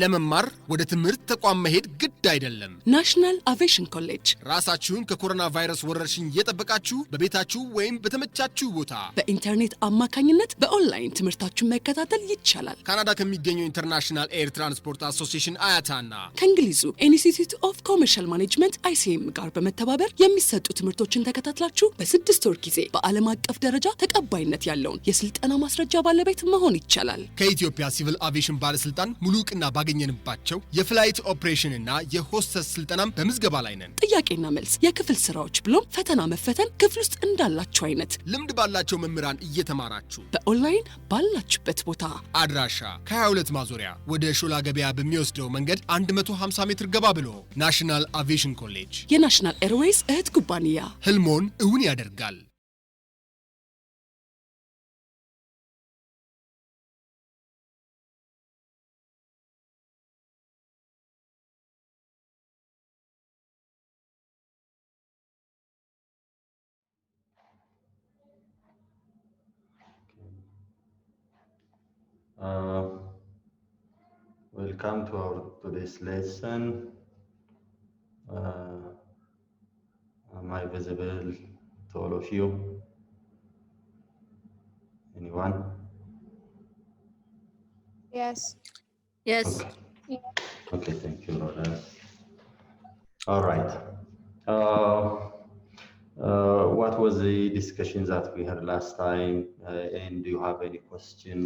ለመማር ወደ ትምህርት ተቋም መሄድ ግድ አይደለም። ናሽናል አቪዬሽን ኮሌጅ ራሳችሁን ከኮሮና ቫይረስ ወረርሽኝ እየጠበቃችሁ በቤታችሁ ወይም በተመቻችሁ ቦታ በኢንተርኔት አማካኝነት በኦንላይን ትምህርታችሁን መከታተል ይቻላል። ካናዳ ከሚገኘው ኢንተርናሽናል ኤር ትራንስፖርት አሶሲዬሽን አያታና ከእንግሊዙ ኢንስቲትዩት ኦፍ ኮመርሻል ማኔጅመንት ICM ጋር በመተባበር የሚሰጡ ትምህርቶችን ተከታትላችሁ በ6 ወር ጊዜ በዓለም አቀፍ ደረጃ ተቀባይነት ያለውን የስልጠና ማስረጃ ባለቤት መሆን ይቻላል። ከኢትዮጵያ ሲቪል አቪዬሽን ባለስልጣን ሙሉ ዕውቅና ባገኘንባቸው የፍላይት ኦፕሬሽን እና የሆስተስ ስልጠናም በምዝገባ ላይ ነን። ጥያቄና መልስ፣ የክፍል ስራዎች ብሎም ፈተና መፈተን ክፍል ውስጥ እንዳላችሁ አይነት ልምድ ባላቸው መምህራን እየተማራችሁ በኦንላይን ባላችሁበት ቦታ አድራሻ ከ22 ማዞሪያ ወደ ሾላ ገበያ በሚወስደው መንገድ 150 ሜትር ገባ ብሎ ናሽናል አቪዬሽን ኮሌጅ የናሽናል ኤርዌይስ እህት ኩባንያ ህልሞን እውን ያደርጋል። Welcome to our today's lesson. Am I visible to all of you? Anyone? Yes. Yes. Okay, okay, thank you, Roda. All right. What was the discussion that we had last time? And do you have any question?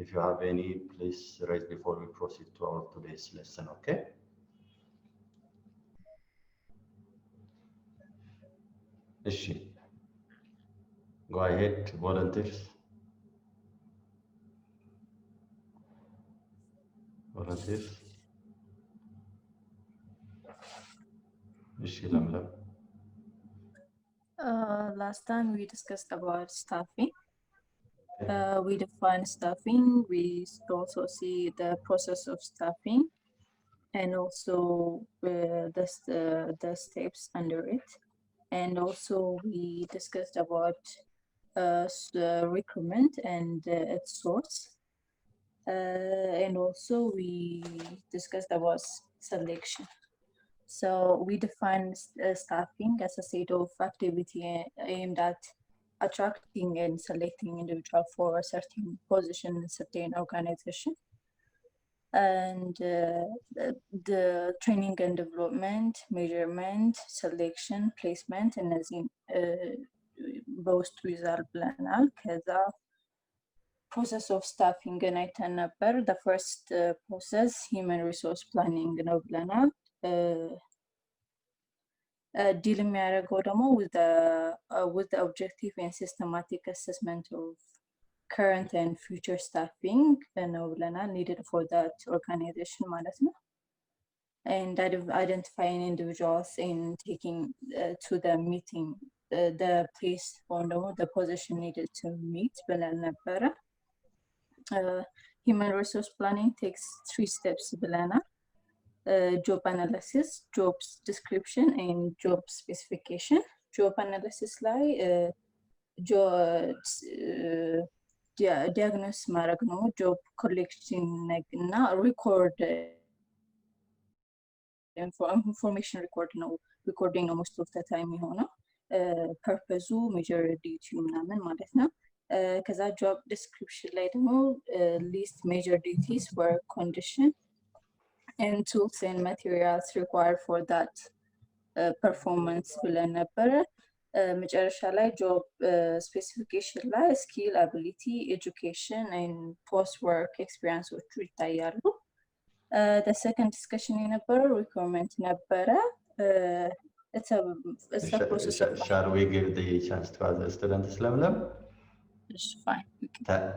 If you have any, please raise before we proceed to our today's lesson, okay? Ishi. Go ahead, volunteers. Volunteers. Ishi, Lamlam. Last time we discussed about staffing. We define staffing. We also see the process of staffing and also the steps under it. And also we discussed about recruitment and its source. And also we discussed about selection. So we define staffing as a set of activity aimed at attracting and selecting individual for a certain position in a certain organization. And the training and development, measurement, selection, placement, and as in both result planal. Kaza process of staffing and the first process, human resource planning and planal. Dealing with the objective and systematic assessment of current and future staffing needed for that organization and identifying individuals and taking to the meeting the place or the position needed to meet. Human resource planning takes 3 steps. Job analysis, job description, and job specification. Job analysis diagnose maragno job collection na record information recording most of the time purpose major duty ማለት ነው። ከዛ job description ላይ ደግሞ list major duties, work condition, and tools and materials required for that performance ብለን ነበረ። መጨረሻ ላይ job specification ላይ skill, ability, education and post work experienceዎቹ ይታያሉ። The second discussion የነበረው requirement ነበረ. It's a process of... Shall we give the chance to other students, Lamlam? It's fine.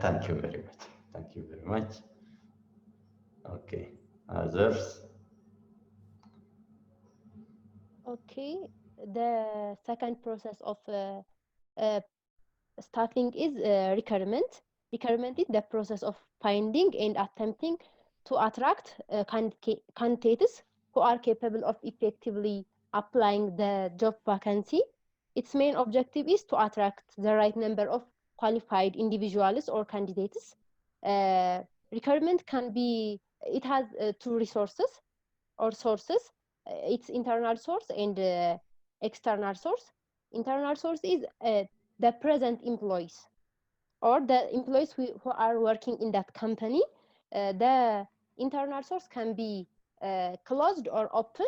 Thank you very much. Thank you very much. Okay. Others? Okay. The second process of staffing is recruitment. Recruitment is the process of finding and attempting to attract candidates who are capable of effectively applying the job vacancy. Its main objective is to attract the right number of qualified individuals or candidates. Recruitment can be it has two resources or sources. It's internal source and external source. Internal source is the present employees or the employees who are working in that company. The internal source can be closed or open.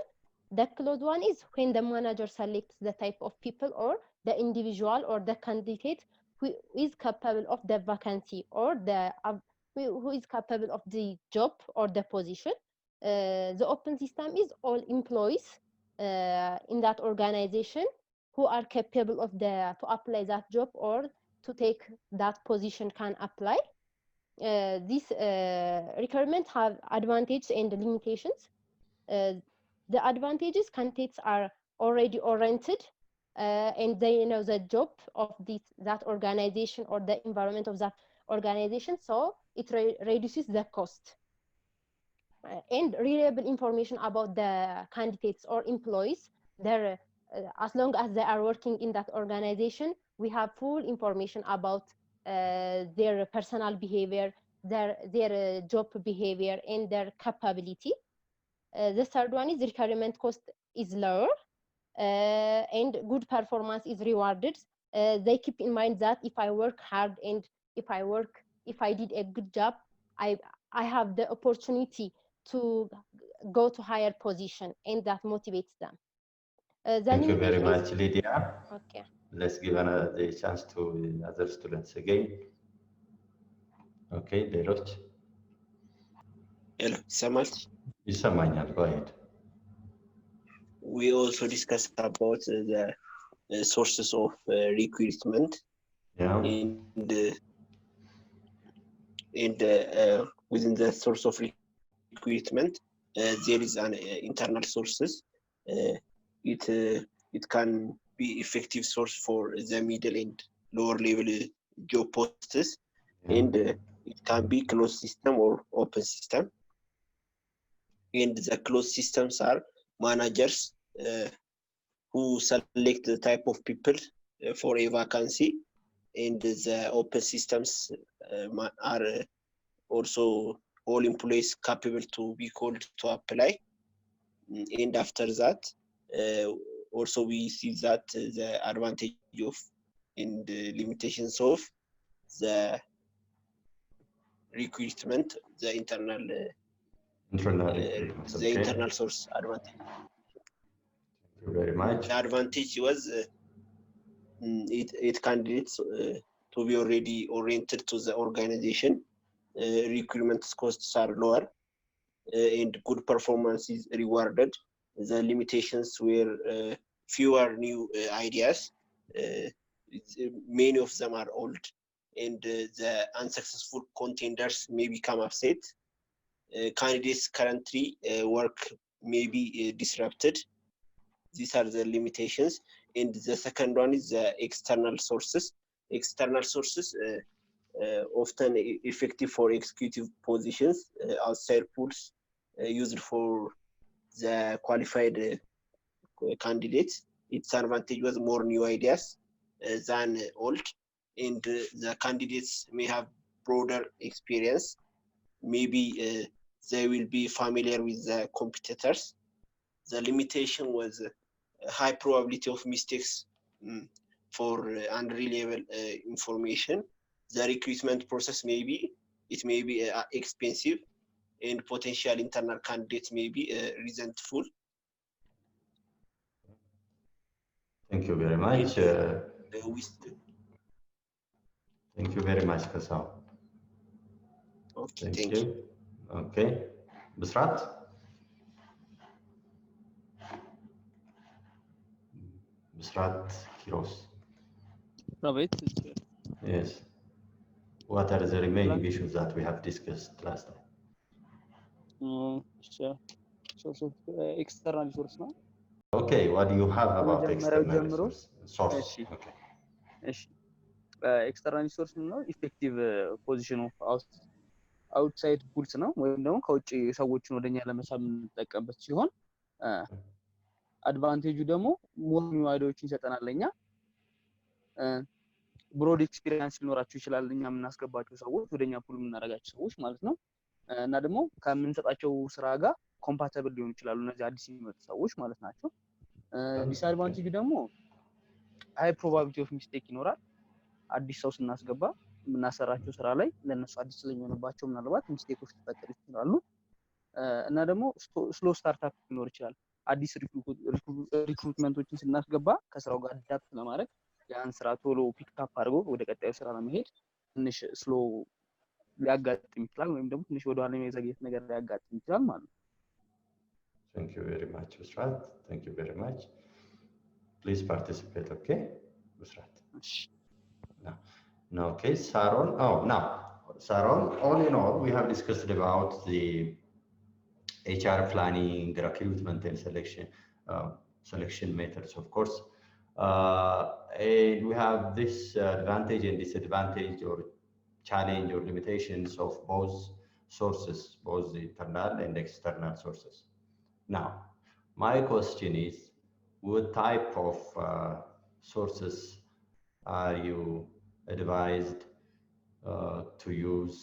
The closed one is when the manager selects the type of people or the individual or the candidate who is capable of the vacancy or the who is capable of the job or the position. The open system is all employees in that organization who are capable of to apply that job or to take that position can apply. These requirements have advantages and limitations. The advantages, candidates are already oriented and they know the job of that organization or the environment of that organization, so it reduces the cost. And reliable information about the candidates or employees, as long as they are working in that organization, we have full information about their personal behavior, their job behavior, and their capability. The third one is requirement cost is lower and good performance is rewarded. They keep in mind that if I work hard and if I did a good job, I have the opportunity to go to higher position, and that motivates them. Thank you very much, Lydia. Okay. Let's give the chance to other students again. Okay, Delos. Hello, Samal. Isamanyal, go ahead. We also discussed about the sources of recruitment. Yeah. Within the source of recruitment, there is an internal sources. It can be effective source for the middle and lower level job posts, and it can be closed system or open system. And the closed systems are managers who select the type of people for a vacancy, and the open systems are also all employees capable to be called to apply. And after that, also we see that the advantage of and the limitations of the recruitment, the internal internal source advantage. Thank you very much. The advantage was it candidates to be already oriented to the organization. Recruitment costs are lower and good performance is rewarded. The limitations were fewer new ideas. Many of them are old, and the unsuccessful contenders may become upset. Candidates currently work may be disrupted. These are the limitations. And the second one is the external sources. External sources often effective for executive positions, outside pools used for the qualified candidates. Its advantage was more new ideas than old, and the candidates may have broader experience. Maybe they will be familiar with the competitors. The limitation was a high probability of mistakes for unreliable information. The recruitment process may be expensive, and potential internal candidates may be resentful. Thank you very much. Thank you very much, Kasao. Okay, thank you. Okay, Bisrat? Bisrat Kiros. Right. Yes. What are the remaining issues that we have discussed last time? Sure. Source of external source now. Okay, what do you have about external source? Okay. External source ነው ኢፌክቲቭ ፖዚሽን ኦፍ አውትሳይድ ፑልስ ነው ወይም ደግሞ ከውጪ ሰዎችን ወደኛ ለመሳብ እንጠቀምበት ሲሆን አድቫንቴጁ ደግሞ ሞር ኒው አይዲያዎችን ይሰጠናል ለኛ ብሮድ ኤክስፒሪየንስ ሊኖራቸው ይችላል እኛ የምናስገባቸው ሰዎች ወደኛ ፑል የምናደርጋቸው ሰዎች ማለት ነው እና ደግሞ ከምንሰጣቸው ስራ ጋር ኮምፓቲብል ሊሆኑ ይችላሉ እነዚህ አዲስ የሚመጡ ሰዎች ማለት ናቸው። ዲስአድቫንቴጅ ደግሞ ሃይ ፕሮባቢሊቲ ኦፍ ሚስቴክ ይኖራል። አዲስ ሰው ስናስገባ የምናሰራቸው ስራ ላይ ለነሱ አዲስ ስለሚሆንባቸው ምናልባት ሚስቴኮች ሊፈጠሩ ይችላሉ። እና ደግሞ ስሎ ስታርታፕ ሊኖር ይችላል። አዲስ ሪክሩትመንቶችን ስናስገባ ከስራው ጋር አዳፕት ለማድረግ ያን ስራ ቶሎ ፒክአፕ አድርጎ ወደ ቀጣዩ ስራ ለመሄድ ትንሽ ስሎ ሊያጋጥም ይችላል ወይም ደግሞ ትንሽ ወደ ኋላ የመዘግየት ነገር ሊያጋጥም ይችላል ማለት ነው። Thank you very much, Busrat. Thank you very much. Please participate, okay? Busrat. Now, okay, Saron. Oh, now, Saron, all in all, we have discussed about the HR planning, recruitment and selection methods, of course. And we have this advantage and disadvantage or challenge or limitations of both sources, both the internal and external sources. Now, my question is, what type of sources are you advised to use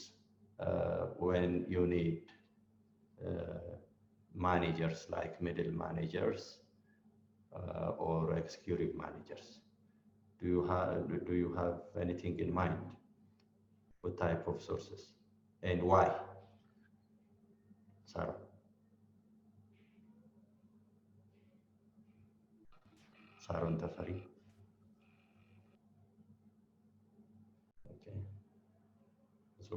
when you need managers like middle managers or executive managers? Do you have anything in mind? What type of sources and why? Sarah. Saron Tafari. Okay. So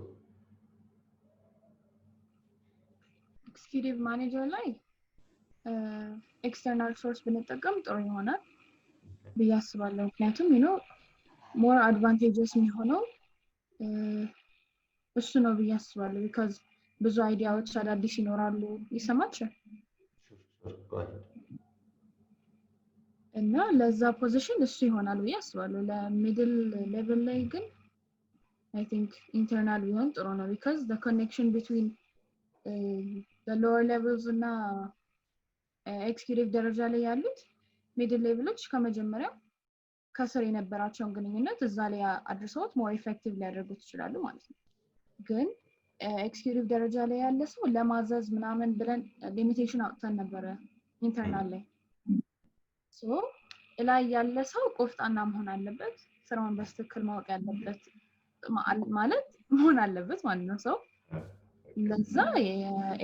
executive manager ላይ ኤክስተርናል ሶርስ ብንጠቀም ጥሩ ይሆናል ብዬ አስባለሁ። ምክንያቱም ሞር አድቫንቴጀስ የሚሆነው እሱ ነው ብዬ አስባለሁ። ቢካዝ ብዙ አይዲያዎች አዳዲስ ይኖራሉ። ይሰማችሁ? እና ለዛ ፖዚሽን እሱ ይሆናል ብዬ አስባለሁ። ለሚድል ሌቭል ላይ ግን I think internal ቢሆን ጥሩ ነው because the connection between the lower levels እና ኤክስኪዩቲቭ ደረጃ ላይ ያሉት ሚድል ሌቭሎች ከመጀመሪያው ከስር የነበራቸውን ግንኙነት እዛ ላይ አድርሰውት ሞር ኢፌክቲቭ ሊያደርጉት ይችላሉ ማለት ነው። ግን ኤክስኪዩቲቭ ደረጃ ላይ ያለ ሰው ለማዘዝ ምናምን ብለን ሊሚቴሽን አውጥተን ነበረ ኢንተርናል ላይ። ሶ ላይ ያለ ሰው ቆፍጣና መሆን አለበት፣ ስራውን በትክክል ማወቅ ያለበት ማለት መሆን አለበት ማለት ነው። ሰው ለዛ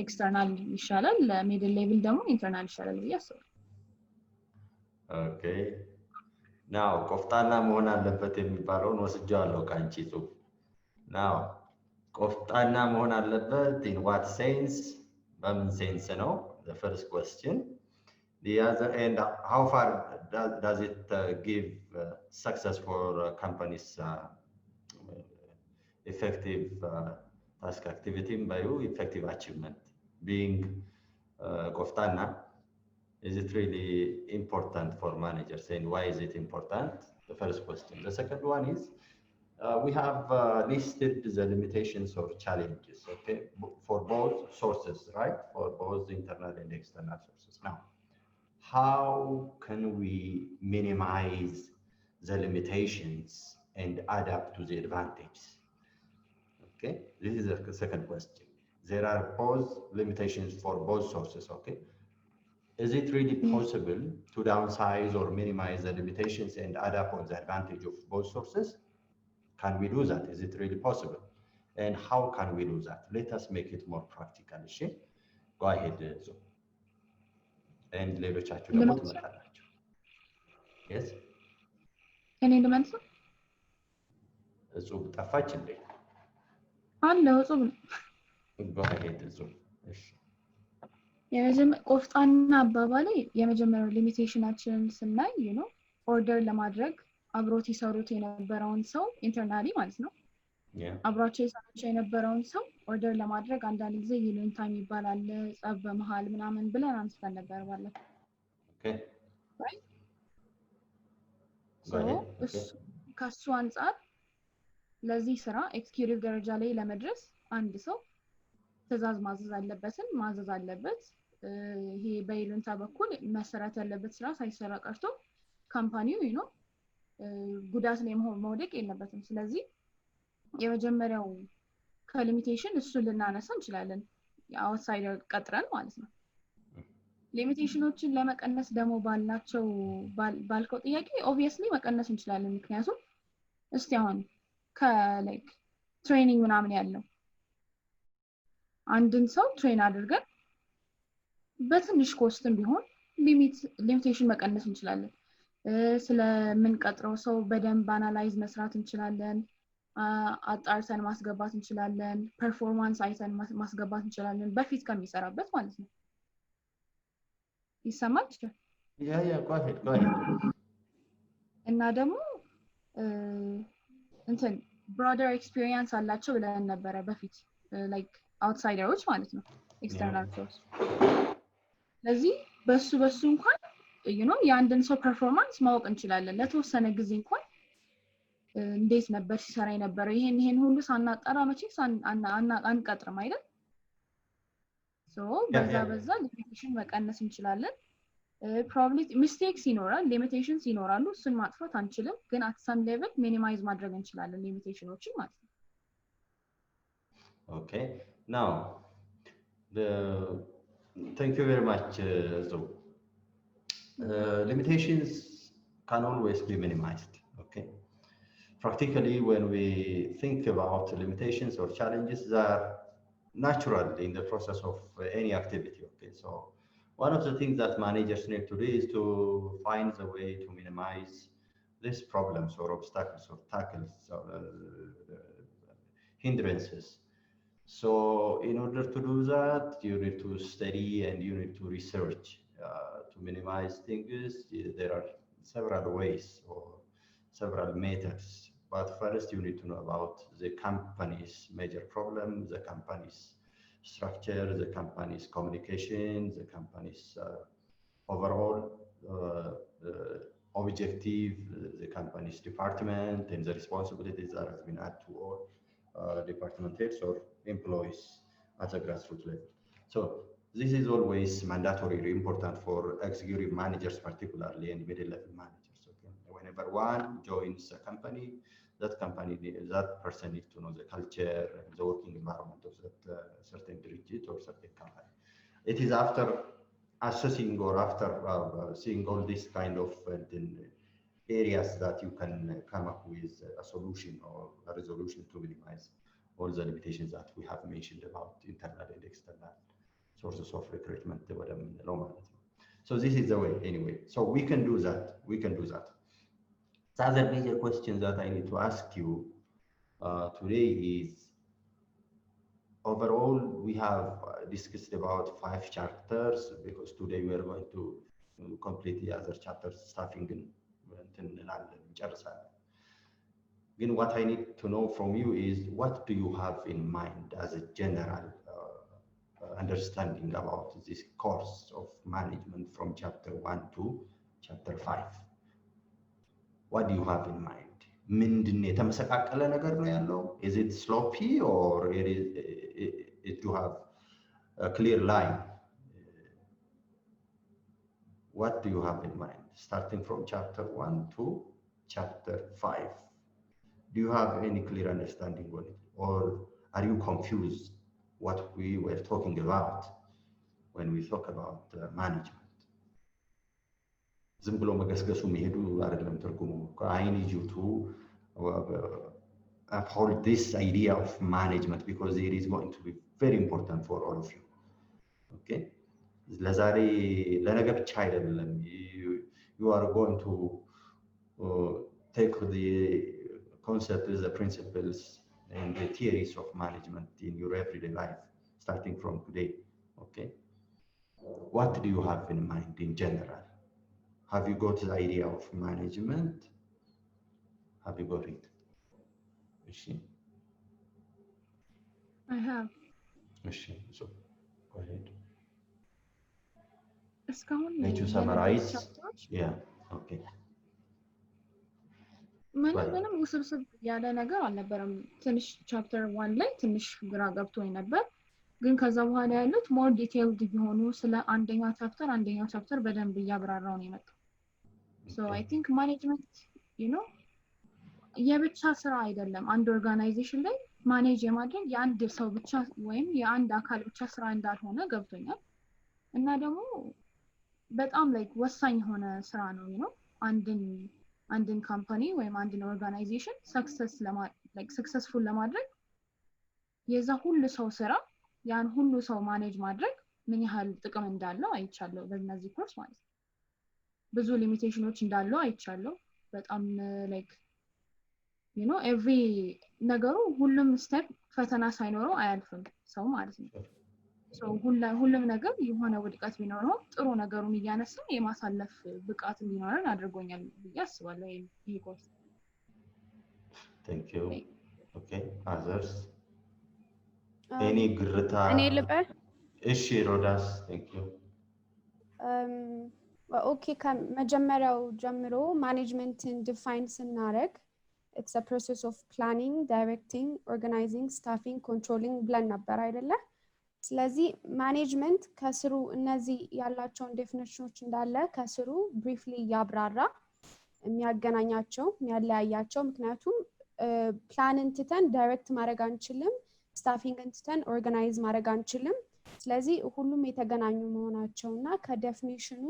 ኤክስተርናል ይሻላል፣ ለሚድል ሌቭል ደግሞ ኢንተርናል ይሻላል ብዬ አስባለሁ። ኦኬ ናው ቆፍጣና መሆን አለበት የሚባለውን ወስጃለሁ ካንቺ ጽሁፍ። ናው ቆፍጣና መሆን አለበት in what sense? በምን ሴንስ ነው? The first question. The other, and how far does it give success for companies effective task activity by effective achievement? Being koftana, is it really important for managers, and why is it important? The first question. The second one is, we have listed the limitations or challenges, okay, for both sources, right? For both internal and external sources. Now, how can we minimize the limitations and adapt to the advantages? Okay, this is the second question. There are both limitations for both sources, okay? Is it really possible to downsize or minimize the limitations and adapt on the advantage of both sources? Can we do that? Is it really possible? And how can we do that? Let us make it more practical. Go ahead. And ሌሎቻችሁ ደግሞ ትመጣላችሁ። Yes? እኔ ልመልስ? እጹብ ጠፋች እንዴ? አለው እጹብ። Go ahead እጹብ። እሺ ቆፍጣና አባባሌ የመጀመሪያው ሊሚቴሽናችንን ስናይ ኦርደር ለማድረግ አብሮት ይሰሩት የነበረውን ሰው ኢንተርናሊ ማለት ነው አብሯቸው ይሰራቸው የነበረውን ሰው ኦርደር ለማድረግ አንዳንድ ጊዜ ይሉኝታ ይባላል፣ ጸብ በመሃል ምናምን ብለን አንስተን ነበር ባለፈው። Okay. Right? Go ahead. ከሱ አንፃር ለዚህ ስራ ኤክስኪዩቲቭ ደረጃ ላይ ለመድረስ አንድ ሰው ትዕዛዝ ማዘዝ አለበት። ይሄ በይሉኝታ በኩል መሰራት ያለበት ስራ ሳይሰራ ቀርቶ ካምፓኒው ጉዳት ላይ መውደቅ የለበትም። ስለዚህ የመጀመሪያው ከሊሚቴሽን እሱን ልናነሳ እንችላለን የአውትሳይደር ቀጥረን ማለት ነው። ሊሚቴሽኖችን ለመቀነስ ደግሞ ባልከው ጥያቄ ኦብቪየስሊ መቀነስ እንችላለን። ምክንያቱም እስቲ አሁን ከላይክ ትሬኒንግ ምናምን ያለው አንድን ሰው ትሬን አድርገን በትንሽ ኮስትም ቢሆን ሊሚቴሽን መቀነስ እንችላለን። ስለምንቀጥረው ሰው በደንብ አናላይዝ መስራት እንችላለን። አጣርተን ማስገባት እንችላለን። ፐርፎርማንስ አይተን ማስገባት እንችላለን በፊት ከሚሰራበት ማለት ነው። ይሰማል? Yeah, go ahead. እና ደግሞ እንትን ብሮደር ኤክስፒሪየንስ አላቸው ብለን ነበረ በፊት ላይክ አውትሳይደሮች ማለት ነው ኤክስተርናል ሶርስ። ስለዚህ በሱ እንኳን የአንድን ሰው ፐርፎርማንስ ማወቅ እንችላለን። ለተወሰነ ጊዜ እንኳን እንዴት ነበር ሲሰራ የነበረው ይሄን ሁሉ ሳናጣራ መቼስ አንቀጥርም አይደል? በዛ ሊሚቴሽን መቀነስ እንችላለን። ፕሮባብሊ ሚስቴክስ ይኖራል፣ ሊሚቴሽንስ ይኖራሉ። እሱን ማጥፋት አንችልም፣ ግን አት ሰም ሌቭል ሚኒማይዝ ማድረግ እንችላለን ሊሚቴሽኖችን ማለት ነው። Okay, now thank you very much, Zoe. Limitations can always be minimized. Okay, practically when we think about limitations or challenges, they are natural in the process of any activity. Okay, so one of the things that managers need to do is to find a way to minimize these problems or obstacles or tackles or hindrances. So in order to do that, you need to study and you need to research to minimize things. There are several ways or several methods. But first, you need to know about the company's major problem, the company's structure, the company's communication, the company's overall objective, the company's department, and the responsibilities that has been added to all department heads or employees at a grassroots level. So this is always mandatorily important for executive managers, particularly and middle-level managers. Okay? Whenever one joins a company, that person needs to know the culture and the working environment of that certain dirigit or certain company. It is after assessing or after seeing all this kind of areas that you can come up with a solution or a resolution to minimize all the limitations that we have mentioned about internal and external sources of recruitment. So this is the way anyway. So we can do that. The other major question that I need to ask you today is, overall, we have discussed about 5 chapters because today we are going to complete the other chapters, staffing and what I need to know from you is, what do you have in mind as a general understanding about this course of management from chapter 1 to chapter 5? What do you have in mind? Is it sloppy or it you have a clear line? What do you have in mind, starting from chapter 1 to chapter 5? Do you have any clear understanding on it, or are you confused what we were talking about when we talk about management? I need you to uphold this idea of management because it is going to be very important for all of you. Okay? You are going to take the concepts, the principles, and the theories of management in your everyday life, starting from today. Okay? What do you have in mind in general? Have you got the idea of management? Have you got it? I have. So go ahead. Let you summarize. Yeah. Okay. ምንም ውስብስብ ያለ ነገር አልነበረም። ትንሽ ቻፕተር 1 ላይ ትንሽ ግራ ገብቶኝ ነበር፣ ግን ከዛ በኋላ ያሉት ሞር ዲቴይልድ ቢሆኑ ስለ አንደኛው ቻፕተር በደንብ እያብራራው ነው የመጣው። ሶ አይ ቲንክ ማኔጅመንት የብቻ ስራ አይደለም። አንድ ኦርጋናይዜሽን ላይ ማኔጅ የማድረግ የአንድ ሰው ብቻ ወይም የአንድ አካል ብቻ ስራ እንዳልሆነ ገብቶኛል። እና ደግሞ በጣም ላይክ ወሳኝ የሆነ ስራ ነው ነው አንድን ካምፓኒ ወይም አንድን ኦርጋናይዜሽን ሰክሰስፉል ለማድረግ የዛ ሁሉ ሰው ስራ ያን ሁሉ ሰው ማኔጅ ማድረግ ምን ያህል ጥቅም እንዳለው አይቻለሁ በእነዚህ ኮርስ ማለት ነው። ብዙ ሊሚቴሽኖች እንዳለው አይቻለሁ። በጣም ላይክ ኤቭሪ ነገሩ ሁሉም ስቴፕ ፈተና ሳይኖረው አያልፍም ሰው ማለት ነው። ሁሉም ነገር የሆነ ውድቀት ቢኖረው ጥሩ ነገሩን እያነሳ የማሳለፍ ብቃት እንዲኖረን አድርጎኛል ብዬ አስባለሁ ይሄ ኮርስ። Thank you. Okay, others? Any ግርታ? እኔ ልበል? እሺ ሮዳስ፣ thank you. ኦኬ ከመጀመሪያው ጀምሮ ማኔጅመንትን ዲፋይን ስናደርግ it's a process of planning, directing, organizing, staffing, controlling ብለን ነበር አይደለ? ስለዚህ ማኔጅመንት ከስሩ እነዚህ ያላቸውን ዴፊኒሽኖች እንዳለ ከስሩ ብሪፍሊ ያብራራ የሚያገናኛቸው የሚያለያያቸው። ምክንያቱም ፕላንን ትተን ዳይሬክት ማድረግ አንችልም፣ ስታፊንግን ትተን ኦርጋናይዝ ማድረግ አንችልም። ስለዚህ ሁሉም የተገናኙ መሆናቸውና ከዴፊኒሽኑ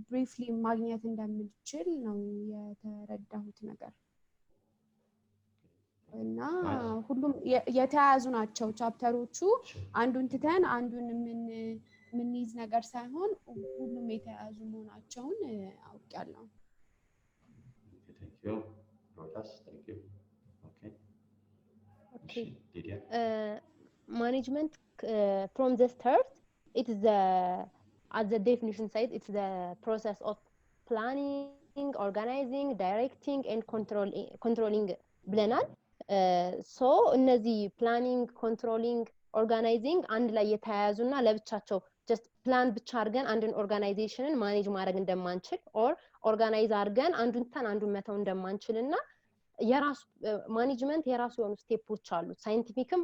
ብሪፍሊ ማግኘት እንደምንችል ነው የተረዳሁት ነገር እና ሁሉም የተያያዙ ናቸው ቻፕተሮቹ። አንዱን ትተን አንዱን የምንይዝ ነገር ሳይሆን ሁሉም የተያያዙ መሆናቸውን አውቃለሁ። Thank you. Rodas, thank you. Okay. Lydia? Management from the start, it's at the definition side, it's the process of planning, organizing, directing, and controlling ብለናል። ሶ እነዚህ ፕላኒንግ፣ ኮንትሮሊንግ፣ ኦርጋናይዚንግ አንድ ላይ የተያያዙና ለብቻቸው ጀስት ፕላን ብቻ አድርገን አንድን ኦርጋናይዜሽንን ማኔጅ ማድረግ እንደማንችል ኦር ኦርጋናይዝ አድርገን አንዱን ተን አንዱን መተው እንደማንችልና የራሱ ማኔጅመንት የራሱ የሆኑ ስቴፖች አሉት። ሳይንቲፊክም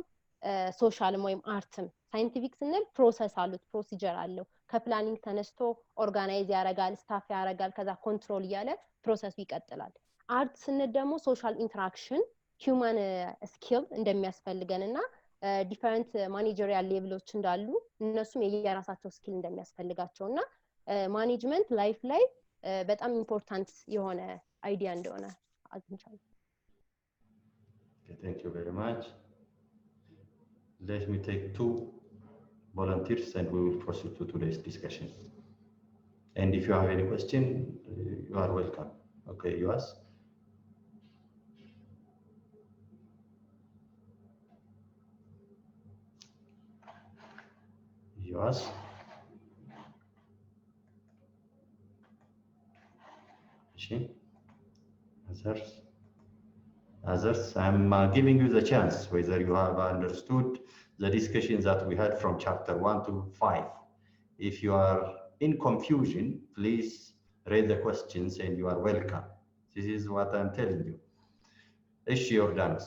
ሶሻልም ወይም አርትም። ሳይንቲፊክ ስንል ፕሮሰስ አሉት፣ ፕሮሲጀር አለው። ከፕላኒንግ ተነስቶ ኦርጋናይዝ ያደርጋል፣ ስታፍ ያደርጋል፣ ከዛ ኮንትሮል እያለ ፕሮሰሱ ይቀጥላል። አርት ስንል ደግሞ ሶሻል ኢንተራክሽን ሂውማን ስኪል እንደሚያስፈልገንና ዲፈረንት ማኔጀሪያል ሌቭሎች እንዳሉ እነሱም የየራሳቸው ስኪል እንደሚያስፈልጋቸውና ማኔጅመንት ላይፍ ላይ በጣም ኢምፖርታንት የሆነ አይዲያ እንደሆነ አግኝቻለሁ። Thank you very much. Let me take 2 volunteers and we will proceed to today's discussion. And if you have any question, you are welcome. Okay, you ask. Yours. Others, I'm giving you the chance whether you have understood the discussion that we had from chapter 1 to 5. If you are in confusion, please raise the questions and you are welcome. This is what I'm telling you. Is your dance?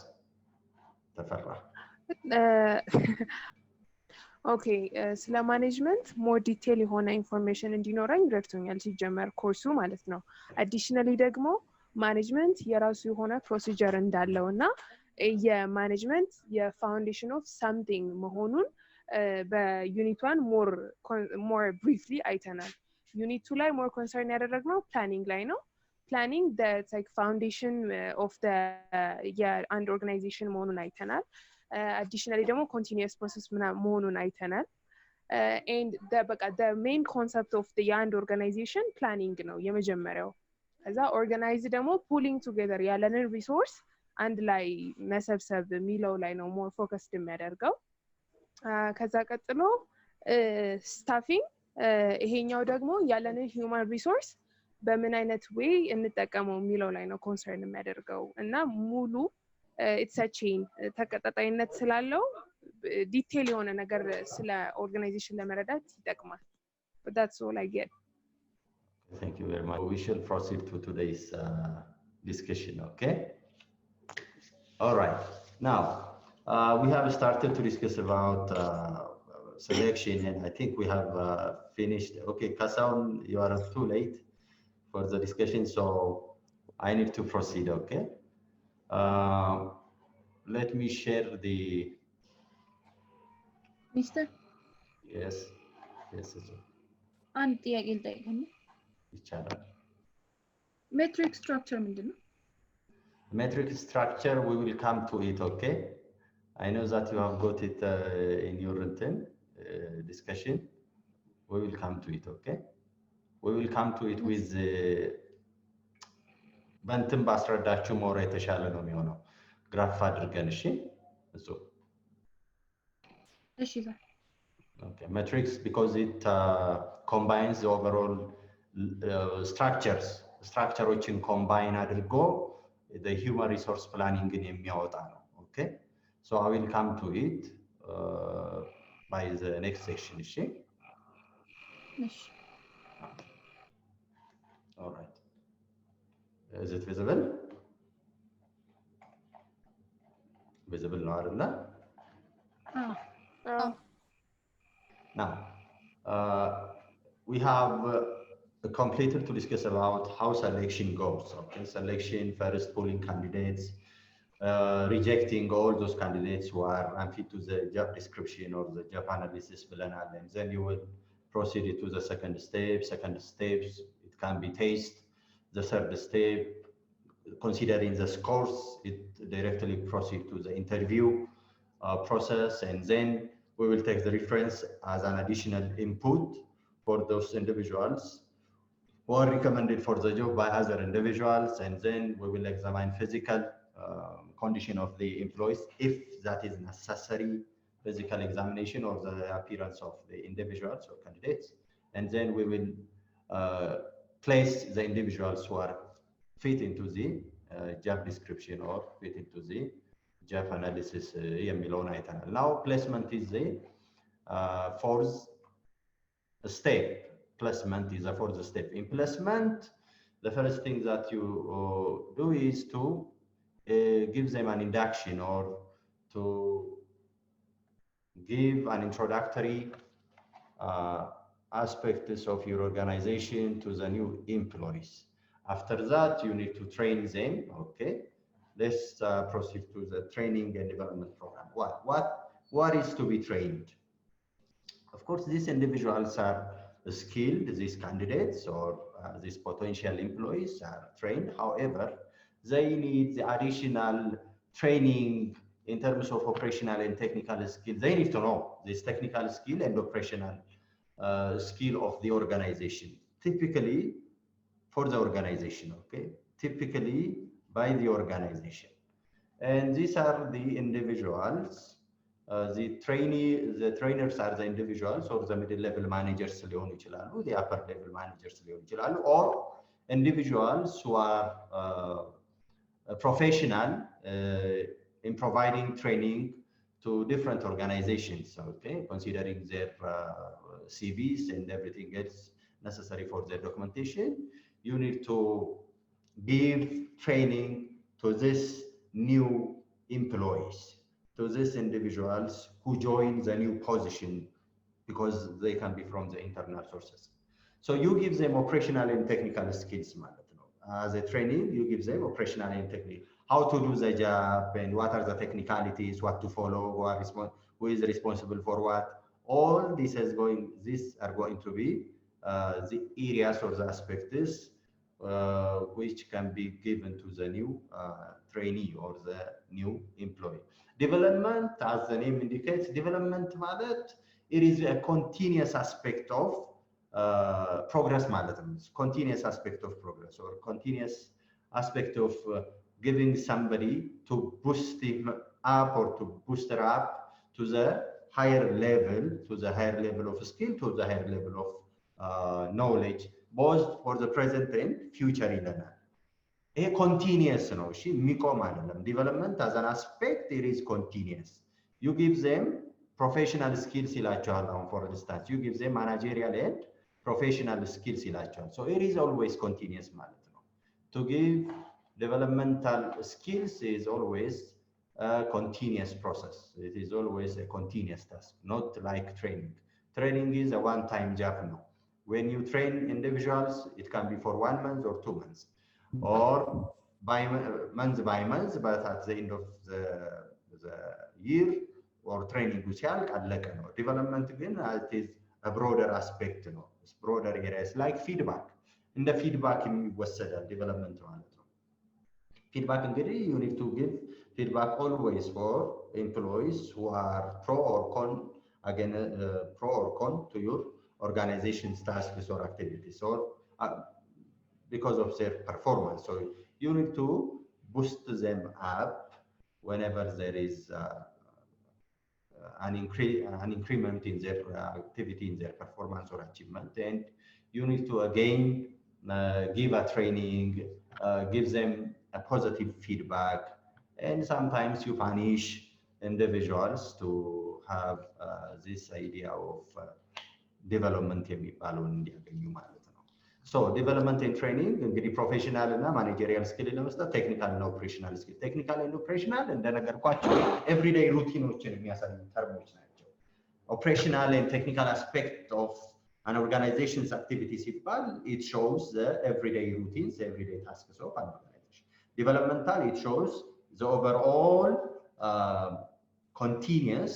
ኦኬ ስለ ማኔጅመንት ሞር ዲቴል የሆነ ኢንፎርሜሽን እንዲኖረኝ ረድቶኛል ሲጀመር ኮርሱ ማለት ነው። አዲሽናሊ ደግሞ ማኔጅመንት የራሱ የሆነ ፕሮሲጀር እንዳለው እና የማኔጅመንት የፋውንዴሽን ኦፍ ሳምቲንግ መሆኑን በዩኒት 1 ሞር ብሪፍሊ አይተናል። ዩኒት 2 ላይ ሞር ኮንሰርን ያደረግነው ፕላኒንግ ላይ ነው። ፕላኒንግ that's like foundation of the የአንድ ኦርጋናይዜሽን መሆኑን አይተናል። additionally ደግሞ continuous process መሆኑን አይተናል። and the main concept of the የአንድ organization planning ነው የመጀመሪያው። ከዛ organize ደግሞ pulling together ያለንን ሪሶርስ አንድ ላይ መሰብሰብ የሚለው ላይ ነው more focused የሚያደርገው። ከዛ ቀጥሎ staffing ይሄኛው ደግሞ ያለንን human resource በምን አይነት way እንጠቀመው የሚለው ላይ ነው ኮንሰርን የሚያደርገው እና ሙሉ it's a chain ተቀጣጣይነት ስላለው ዲቴል የሆነ ነገር ስለ ኦርጋናይዜሽን ለመረዳት ይጠቅማል። But that's all I get. Thank you very much. We shall proceed to today's discussion, okay? All right. Now, we have started to discuss about selection and I think we have finished. Okay, Kasaun, you are too late for the discussion, so I need to proceed, okay? let me share the ሚስተር yes yes አንድ ጥያቄ ልጠይቅህ። ይቻላል። ሜትሪክ ስትራክቸር ምንድን ነው? Metric structure, we will come to it, okay? I know that you have got it in your written discussion. We will come to it, okay? We will come to it with በእንትን ባስረዳችሁ ሞር የተሻለ ነው የሚሆነው። ግራፍ አድርገን እሺ። እሱ እሺ ዛ okay metrics because it combines the overall structureዎችን combine አድርጎ the human resource planning የሚያወጣ ነው። okay so I will come to it by the next section እሺ። እሺ all right. Is it visible? Visible now, አይደለ? Now, we have completed to discuss about how selection goes. Okay, selection, first pulling candidates, rejecting all those candidates who are unfit to the job description or the job analysis ብለናል. And then you will proceed to the second step. Second steps, it can be taste. The third step, considering the scores, it directly proceed to the interview process, and then we will take the reference as an additional input for those individuals who are recommended for the job by other individuals, and then we will examine physical condition of the employees if that is necessary, physical examination of the appearance of the individuals or candidates, and then we will place the individuals who are fit into the job description or fit into the job analysis የሚለውን አይተናል። Now placement is the fourth step. Placement is the fourth step. In placement, the first thing that you do is to give them an induction or to give an introductory aspects of your organization to the new employees. After that, you need to train them, okay? Let's proceed to the training and development program. What is to be trained? Of course, these individuals are skilled, these candidates or these potential employees are trained. However, they need the additional training in terms of operational and technical skills. They need to know this technical skill and operational skill of the organization, typically for the organization, okay? Typically by the organization. And these are the individuals, the trainers are the individuals or the middle level managers ሊሆኑ ይችላሉ, the upper level managers ሊሆኑ ይችላሉ, or individuals who are professional in providing training to different organizations, okay, considering their CVs and everything else necessary for their documentation. You need to give training to this new employees, to these individuals who join the new position because they can be from the internal sources. So you give them operational and technical skills ማለት ነው. As a training, you give them operational and technical, how to do the job and what are the technicalities, what to follow, who is responsible for what. All these are going to be the areas or the aspects which can be given to the new trainee or the new employee. Development, as the name indicates, development ማለት it is a continuous aspect of progress ማለት ነው. Continuous aspect of progress or continuous aspect of giving somebody to boost him up or to boost her up to the higher level of skill, to the higher level of knowledge, both for the present and future ይለናል። ይሄ continuous ነው። እሺ የሚቆም አይደለም። Development as an aspect, it is continuous. You give them professional skills ይላቸዋል። አሁን for instance, you give them managerial and professional skills ይላቸዋል። So it is always continuous ማለት ነው። To give developmental skills is always a continuous process. It is always a continuous task, not like training. Training is a one-time job now. When you train individuals, it can be for 1 month or 2 months, or by month, but at the end of the the year or training ሲያልቅ አለቀ ነው። Development ግን it is a broader aspect ነው። It's broader areas like feedback. እንደ feedback የሚወሰዳል development ማለት ነው። Feedback እንግዲህ you need to give feedback always for employees who are pro or con to your organization's tasks or activities or because of their performance. So you need to boost them up whenever there is an increment in their activity, in their performance or achievement. And you need to again give a training, give them a positive feedback, and sometimes you punish individuals to have this idea of development የሚባለውን እንዲያገኙ ማለት ነው። So development and training እንግዲህ ፕሮፌሽናል እና ማኔጀሪያል ስኪል ለመስጠት ቴክኒካል እና ኦፕሬሽናል ስኪል ቴክኒካል እና ኦፕሬሽናል እንደነገርኳችሁ ኤቭሪዴይ ሩቲኖችን የሚያሳዩ ተርሞች ናቸው። ኦፕሬሽናል and technical aspect of an organization's activity ሲባል it shows the everyday routines, everyday tasks of an organization. Developmental, it shows the overall continuous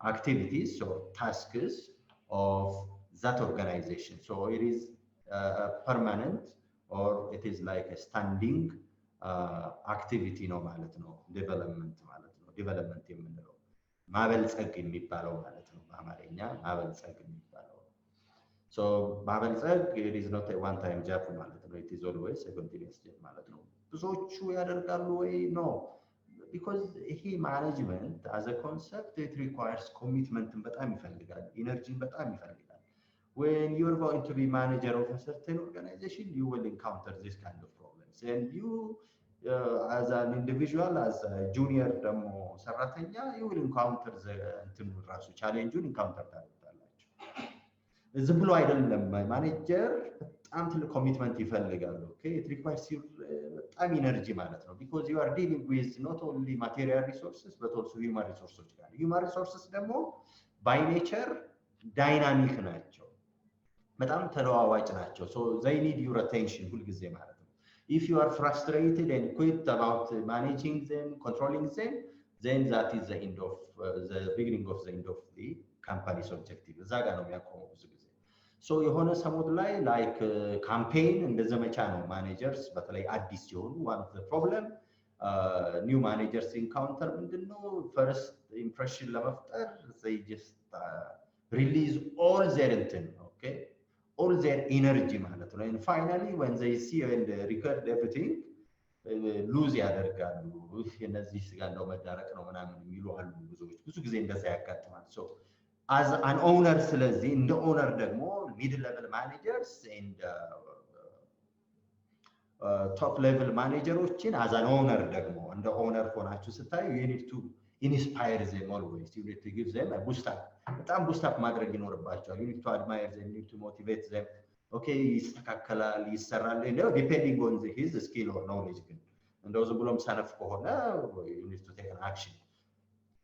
activities or tasks of that organization. So it is permanent or it is like a standing activity ነው ማለት ነው። development ማለት ነው። development የምንለው ማበልጸግ የሚባለው ማለት ነው። በአማርኛ ማበልጸግ የሚባለው so ማበልጸግ it is not a one time job ማለት ነው። it is always a continuous job ማለት ነው። ብዙዎቹ ያደርጋሉ ወይ? no, because ይሄ ማኔጅመንት as a concept it requires commitment በጣም ይፈልጋል፣ ኢነርጂን በጣም ይፈልጋል። When you are going to be manager of a certain organization, you will encounter this kind of problems. And you, as an individual, as a junior demo ሰራተኛ, you will encounter the ራሱ ቻሌንጁን encounter ታደርጋላችሁ። ዝም ብሎ አይደለም ማኔጀር በጣም ትልቅ ኮሚትመንት ይፈልጋል። Okay, it requires you በጣም ኢነርጂ ማለት ነው። Because you are dealing with not only material resources but also human resources ጋር። Human resources ደግሞ by nature ዳይናሚክ ናቸው። በጣም ተለዋዋጭ ናቸው። So they need your attention ሁልጊዜ ማለት ነው። If you are frustrated and quit about managing them, controlling them, then that is the end of the beginning of the end of the company's objective. እዛ ጋር ነው የሚያቆመው ብዙ ጊዜ። So የሆነ ሰሞን ላይ like campaign እንደ ዘመቻ ነው ማኔጀርስ በተለይ አዲስ ሲሆኑ one of the problem new managers encounter ምንድነው first impression ለመፍጠር they just release all their intent, okay, all their energy ማለት ነው። And finally when they see and record everything lose ያደርጋሉ። እነዚህ ስጋ እንደው መዳረቅ ነው ምናምን የሚሉ አሉ ብዙዎች። ብዙ ጊዜ እንደዛ ያጋጥማል። So as an owner ስለዚህ እንደ ኦነር ደግሞ mid level managers and top level ማኔጀሮችን as an owner ደግሞ እንደ ኦነር ሆናችሁ ስታዩ you need to inspire them always, you need to give them a boost up በጣም boost up ማድረግ ይኖርባቸዋል። you need to admire them, you need to motivate them. okay, ይስተካከላል ይሰራል ነው depending on his skill or knowledge። ግን እንደው ዝም ብሎም ሰነፍ ከሆነ you need to take an action።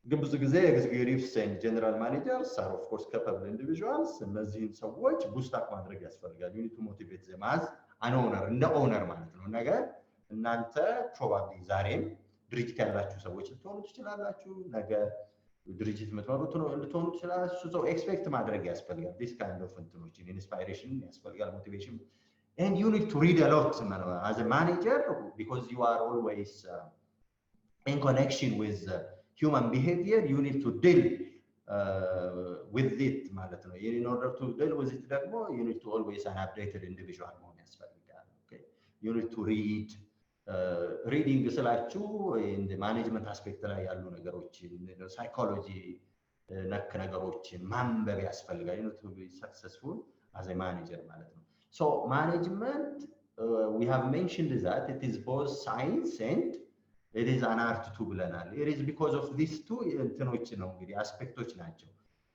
ግን ብዙ ጊዜ executives and general managers are of course capable individuals። እነዚህን ሰዎች boost up ማድረግ ያስፈልጋል። you need to motivate them as an owner እንደ ኦነር ማለት ነው። ነገር እናንተ probably ዛሬም ድርጅት ያላችሁ ሰዎች ልትሆኑ ትችላላችሁ፣ ነገ ድርጅት የምትመሩት ልትሆኑ ትችላላችሁ። so expect ማድረግ ያስፈልጋል። this kind of እንትኖችን inspiration ያስፈልጋል፣ motivation. And you need to read a lot as a manager because you are always in connection with human behavior. You need to deal with it ማለት ነው። in order to deal with it ደግሞ you need to always an updated individual መሆን ያስፈልጋል። okay, you need to read ሪዲንግ ስላችሁ እንደ ማኔጅመንት አስፔክት ላይ ያሉ ነገሮችን ሳይኮሎጂ ነክ ነገሮችን ማንበብ ያስፈልጋል። you know to be successful as a manager ማለት ነው። so management we have mentioned that it is both science and it is an art too ብለናል። it is because of these two እንትኖች ነው እንግዲህ አስፔክቶች ናቸው።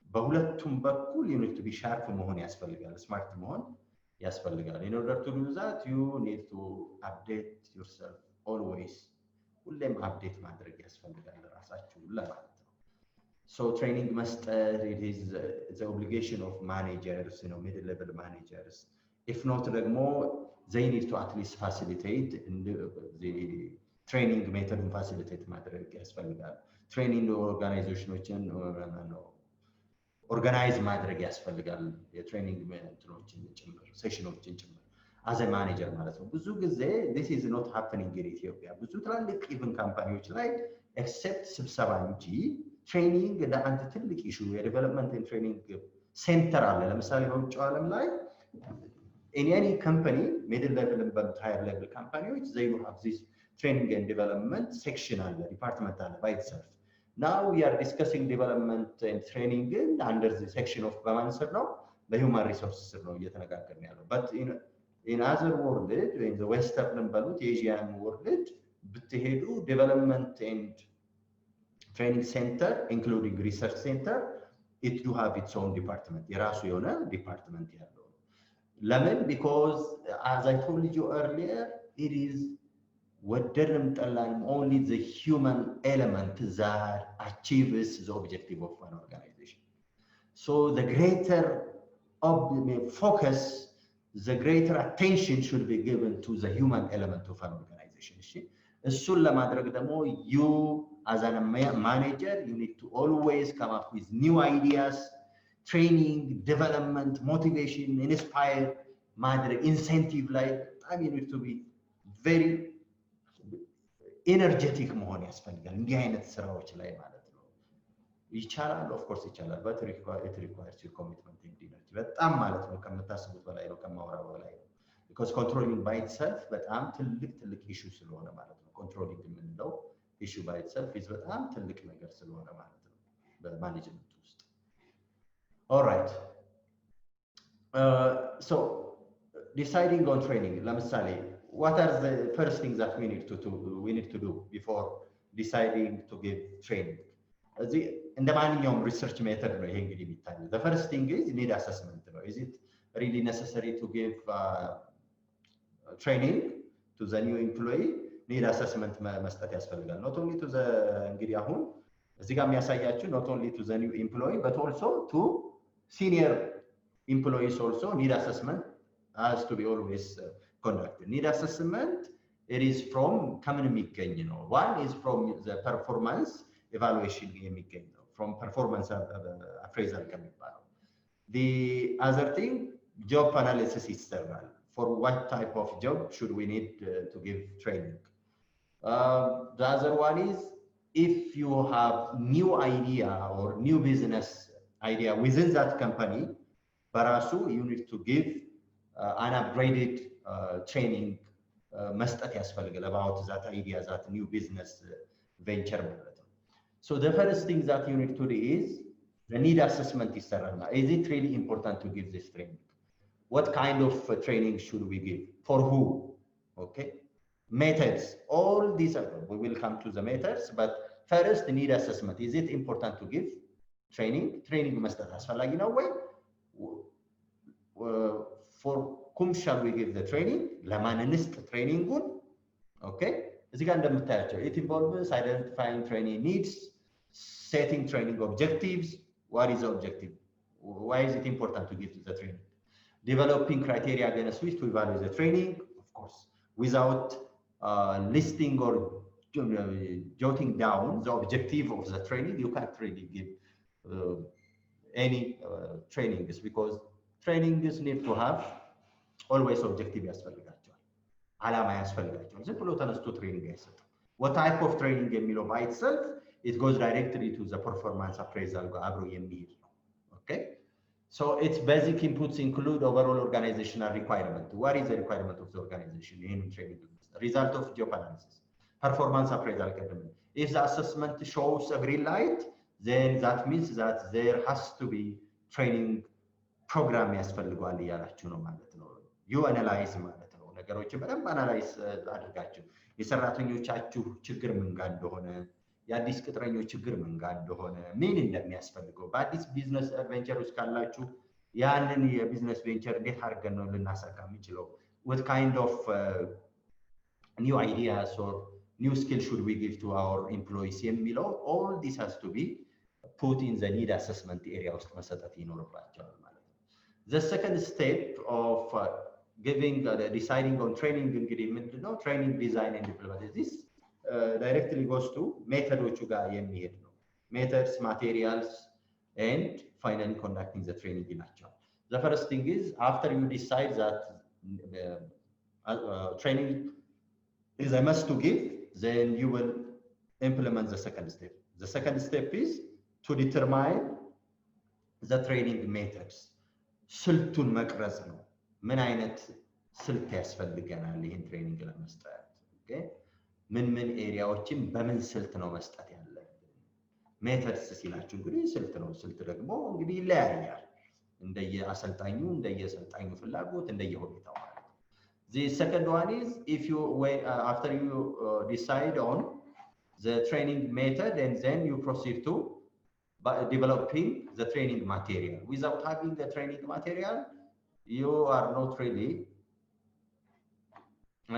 በሁለቱም በኩል you need to be sharp መሆን ያስፈልጋል፣ ስማርት መሆን ያስፈልጋል። in order to do that you need to update yourself always። ሁሌም አፕዴት ማድረግ ያስፈልጋል ራሳችሁን ለማለት ነው። so training መስጠት it is the obligation of managers, you know, middle level managers. if not ደግሞ they need to at least facilitate the training method facilitate ማድረግ ያስፈልጋል። ትሬኒንግ ኦርጋናይዜሽኖችን ኦርጋናይዝ ማድረግ ያስፈልጋል። የትሬኒንግ እንትኖችን ጭምር ሴሽኖችን ጭምር as a manager ማለት ነው። ብዙ ጊዜ this is not happening in ኢትዮጵያ። ብዙ ትላልቅ ኢቭን ካምፓኒዎች ላይ ኤክሴፕት ስብሰባ እንጂ ትሬኒንግ እንደ አንድ ትልቅ ኢሹ የዴቨሎፕመንት ኤንድ ትሬኒንግ ሴንተር አለ። ለምሳሌ በውጭው ዓለም ላይ in any company middle level and higher level companies they will have this training and development section አለ ዲፓርትመንት አለ by itself. Now we are discussing development and training under the section of በማን ስር ነው? በሁማን ሪሶርስ ስር ነው እየተነጋገርን ያለው። but in other world in the western በሉት የኤዥያን world ብትሄዱ development and training center including research center it do have its own department የራሱ የሆነ ዲፓርትመንት ያለው። ለምን? because as I told you earlier it is ወደድንም ጠላንም only the human element that achieves the objective of an organization. So the greater focus, the greater attention should be given to the human element of an organization. እሱን ለማድረግ ደግሞ you as a manager you need to always come up with new ideas, training, development, motivation, inspire, ማድረግ incentive like you need to be very energetic መሆን ያስፈልጋል እንዲህ አይነት ስራዎች ላይ ማለት ነው። ይቻላል of course ይቻላል but it requires your commitment and energy በጣም ማለት ነው ከምታስቡት በላይ ነው ከማወራው በላይ ነው because controlling by itself በጣም ትልቅ ኢሹ ስለሆነ ማለት ነው። controlling የምንለው issue by itself is በጣም ትልቅ ነገር ስለሆነ ማለት ነው በማኔጅመንት ውስጥ። all right so deciding on training ለምሳሌ what are the first things that we need to do before deciding to give training? እዚህ እንደ ማንኛውም ሪሰርች ሜተድ ነው ይሄ እንግዲህ የሚታየው። the first thing is need assessment ነው። is it really necessary to give training to the new employee? need assessment መስጠት ያስፈልጋል። not only to the እንግዲህ አሁን እዚህ ጋር የሚያሳያችሁ not only to the new employee but also to senior employees also need assessment has to be always conducted. Need assessment it is from ከምን የሚገኝ ነው? one is from the performance evaluation የሚገኝ ነው from performance appraisal ከሚባለው። the other thing job analysis ይሰራል for what type of job should we need to give training. The other one is if you have new idea or new business idea within that company በራሱ you need to give an upgraded training መስጠት ያስፈልጋል about that idea that new business venture ማለት ነው። so the first thing that you need to do is the need assessment ይሰራል። is it really important to give this training? what kind of training should we give? for who? okay methods all these are we will come to the methods but first need assessment is it important to give training መስጠት አስፈላጊ ነው ወይ? for whom shall we give the training? ለማን እንስጥ ትሬኒንጉን? okay እዚህ ጋር እንደምታያቸው it involves identifying training needs, setting training objectives. what is the objective? why is it important to give the training? developing criteria against which to evaluate the training. of course without listing or jotting down the objective of the training you can't really give any trainings because trainings need to have always objective ያስፈልጋቸዋል ዓላማ ያስፈልጋቸዋል። ዝም ብሎ ተነስቶ ትሬኒንግ አይሰጥም። what type of training የሚለው by itself it goes directly to the performance appraisal ጋር አብሮ የሚሄድ ነው። okay so its basic inputs include overall organizational requirement. what is the requirement of the organization? ይሄን ትሬኒንግ result of job analysis, performance appraisal ቀደም if the assessment shows a green light then that means that there has to be training program ያስፈልጋል እያላችሁ ነው ማለት ነው። you analyze ማለት ነው ነገሮችን በደንብ አናላይዝ አድርጋችሁ የሰራተኞቻችሁ ችግር ምን ጋር እንደሆነ የአዲስ ቅጥረኞች ችግር ምን ጋር እንደሆነ ምን እንደሚያስፈልገው በአዲስ ቢዝነስ ቬንቸር ውስጥ ካላችሁ ያንን የቢዝነስ ቬንቸር እንዴት አድርገን ነው ልናሳካ የምንችለው? what kind of new ideas or new skills should we give to our employees የሚለው all this has to be put in the need assessment area ውስጥ መሰጠት ይኖርባቸዋል ማለት ነው። the second step of deciding on training እንግዲህ ምንድነው? training design and implementation. this directly goes to methoዶቹ ጋር የሚሄድ ነው methods materials and finally conducting the training ይላቸዋል the first thing is after you decide that training is a must to give then you will implement the second step the second step is to determine the training methods ስልቱን መቅረጽ ነው ምን አይነት ስልት ያስፈልገናል ይሄን ትሬኒንግ ለመስጠት ኦኬ ምን ኤሪያዎችን በምን ስልት ነው መስጠት ያለብን ሜተድስ ሲላችሁ እንግዲህ ስልት ነው ስልት ደግሞ እንግዲህ ይለያያል እንደየአሰልጣኙ እንደየሰልጣኙ ፍላጎት እንደየሁኔታው ማለት ነው the second one is if you after you decide on the training method and then you proceed to developing the training material without having the training material you are not really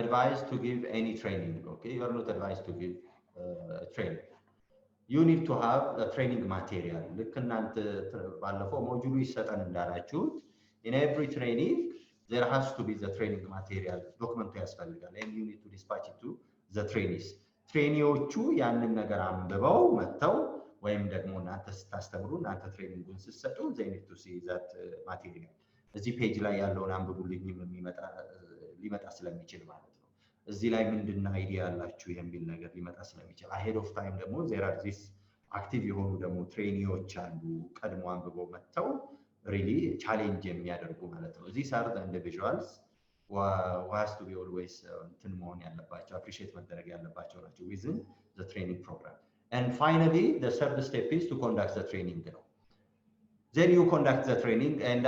advised to give any training okay you are not advised to give training you need to have a training material ልክ እናንተ ባለፈው ሞጁሉ ይሰጠን እንዳላችሁት in every training there has to be the training material ዶክመንቱ ያስፈልጋል and you need to dispatch it to the trainees ትሬኒዎቹ ያንን ነገር አንብበው መተው ወይም ደግሞ እናንተ ስታስተምሩ እናንተ ትሬኒንጉን ስትሰጡ they need to see that material እዚህ ፔጅ ላይ ያለውን አንብቡልኝ ሊመጣ ስለሚችል ማለት ነው እዚህ ላይ ምንድነው አይዲያ ያላችሁ የሚል ነገር ሊመጣ ስለሚችል ahead of time ደግሞ there are this active የሆኑ ደግሞ ትሬኒዎች አሉ ቀድሞ አንብበው መተው really challenge የሚያደርጉ ማለት ነው these are the individuals who has to be always እንትን መሆን ያለባቸው appreciate መደረግ ያለባቸው ናቸው within the training program and finally the third step is to conduct the training then you conduct the training and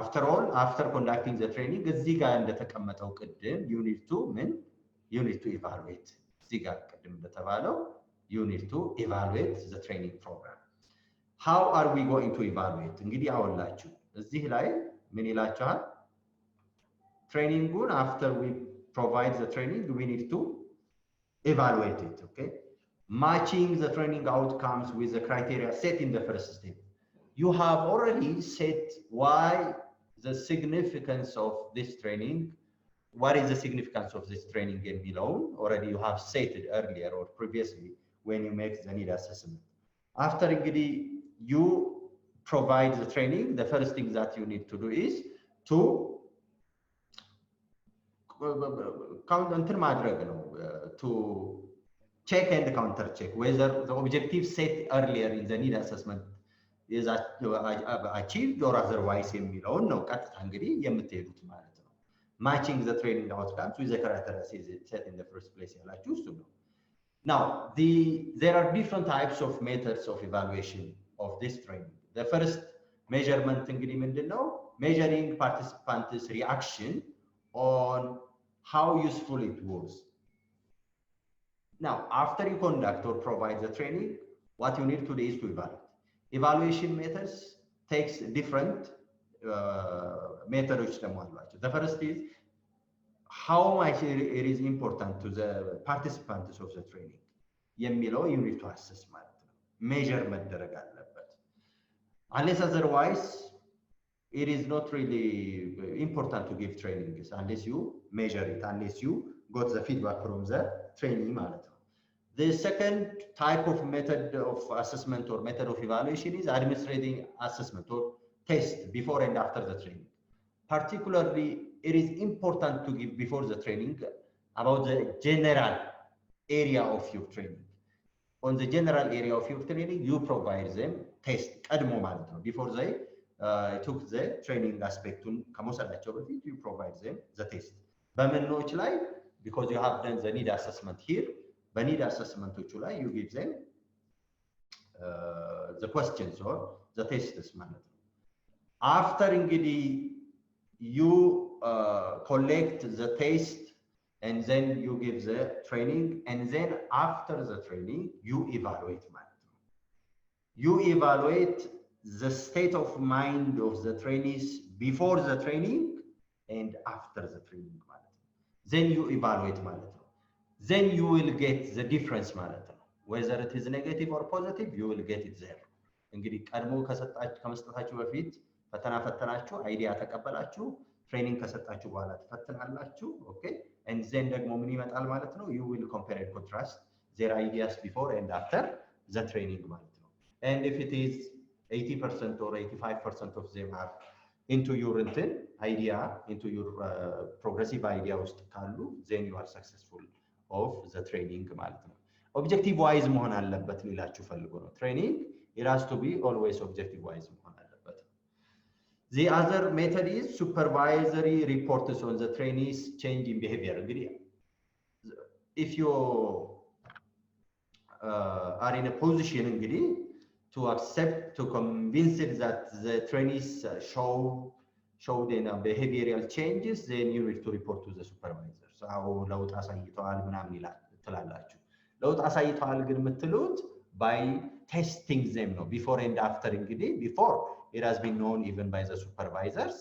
after all after conducting the training እዚህ ጋር እንደተቀመጠው ቅድም you need to evaluate እዚህ ጋር ቅድም እንደተባለው you need to evaluate the training program how are we going to evaluate እንግዲህ አወላችሁ እዚህ ላይ ምን ይላችኋል training after we provide the training we need to evaluate it okay matching the training outcomes with the criteria set in the first step you have already set why the significance of this training what is the significance of this training in below already you have stated earlier or previously when you make the need assessment after you provide the training the first thing that you need to do is to count until ማድረግ ነው to check and counter check whether the objective set earlier in the need assessment is achieved or otherwise የሚለውን ነው ቀጥታ እንግዲህ የምትሄዱት ማለት ነው matching the training outcomes with the criteria set in the first place ያላችሁ እሱ ነው now there are different types of methods of evaluation of this training the first measurement እንግዲህ ምንድነው measuring participants reaction on how useful it was now after you conduct or provide the training what you need to do is to evaluate evaluation methods takes different methods ደግሞ አሏቸው the first is how much it is important to the participants of the training የሚለው you need to assess ማለት ነው measure መደረግ አለበት unless otherwise it is not really important to give trainings unless you measure it unless you got the feedback from the trainee ማለት ነው the second type of method of assessment or method of evaluation is administrative assessment or test before and after the training particularly it is important to give before the training about the general area of your training on the general area of your training you provide them test ቀድሞ ማለት ነው before they took the training aspect ከመውሰዳቸው በፊት you provide them the test በምኖች ላይ because you have done the need assessment here በኒድ አሰስመንቶቹ ላይ you give them the questions or the tests ማለት ነው after እንግዲህ you collect the test and then you give the training and then after the training you evaluate ማለት ነው you evaluate the state of mind of the trainees before the training and after the training ማለት ነው then you evaluate ማለት ነው then you will get the difference ማለት ነው whether it is negative or positive you will get it there እንግዲህ ቀድሞ ከመስጠታችሁ በፊት ፈተና ፈተናችሁ አይዲያ ተቀበላችሁ ትሬኒንግ ከሰጣችሁ በኋላ ተፈትናላችሁ ኦኬ and then ደግሞ ምን ይመጣል ማለት ነው you will compare and contrast their ideas before and after the training ማለት ነው and if it is 80% or 85% of them are into your idea into your progressive idea ውስጥ ካሉ then you are successful of the training ማለት ነው objective wise መሆን አለበት ሊላችሁ ፈልጎ ነው training it has to be always objective wise መሆን አለበት the other method is supervisory reports on the trainees change in behavior እንግዲህ if you are in a position እንግዲህ to accept to convince it that the trainees showed in behavioral changes then you need to report to the supervisor so ለውጥ አሳይተዋል ምናምን ይላል ትላላችሁ ለውጥ አሳይተዋል ግን የምትሉት by testing them ነው before and after እንግዲህ before it has been known even by the supervisors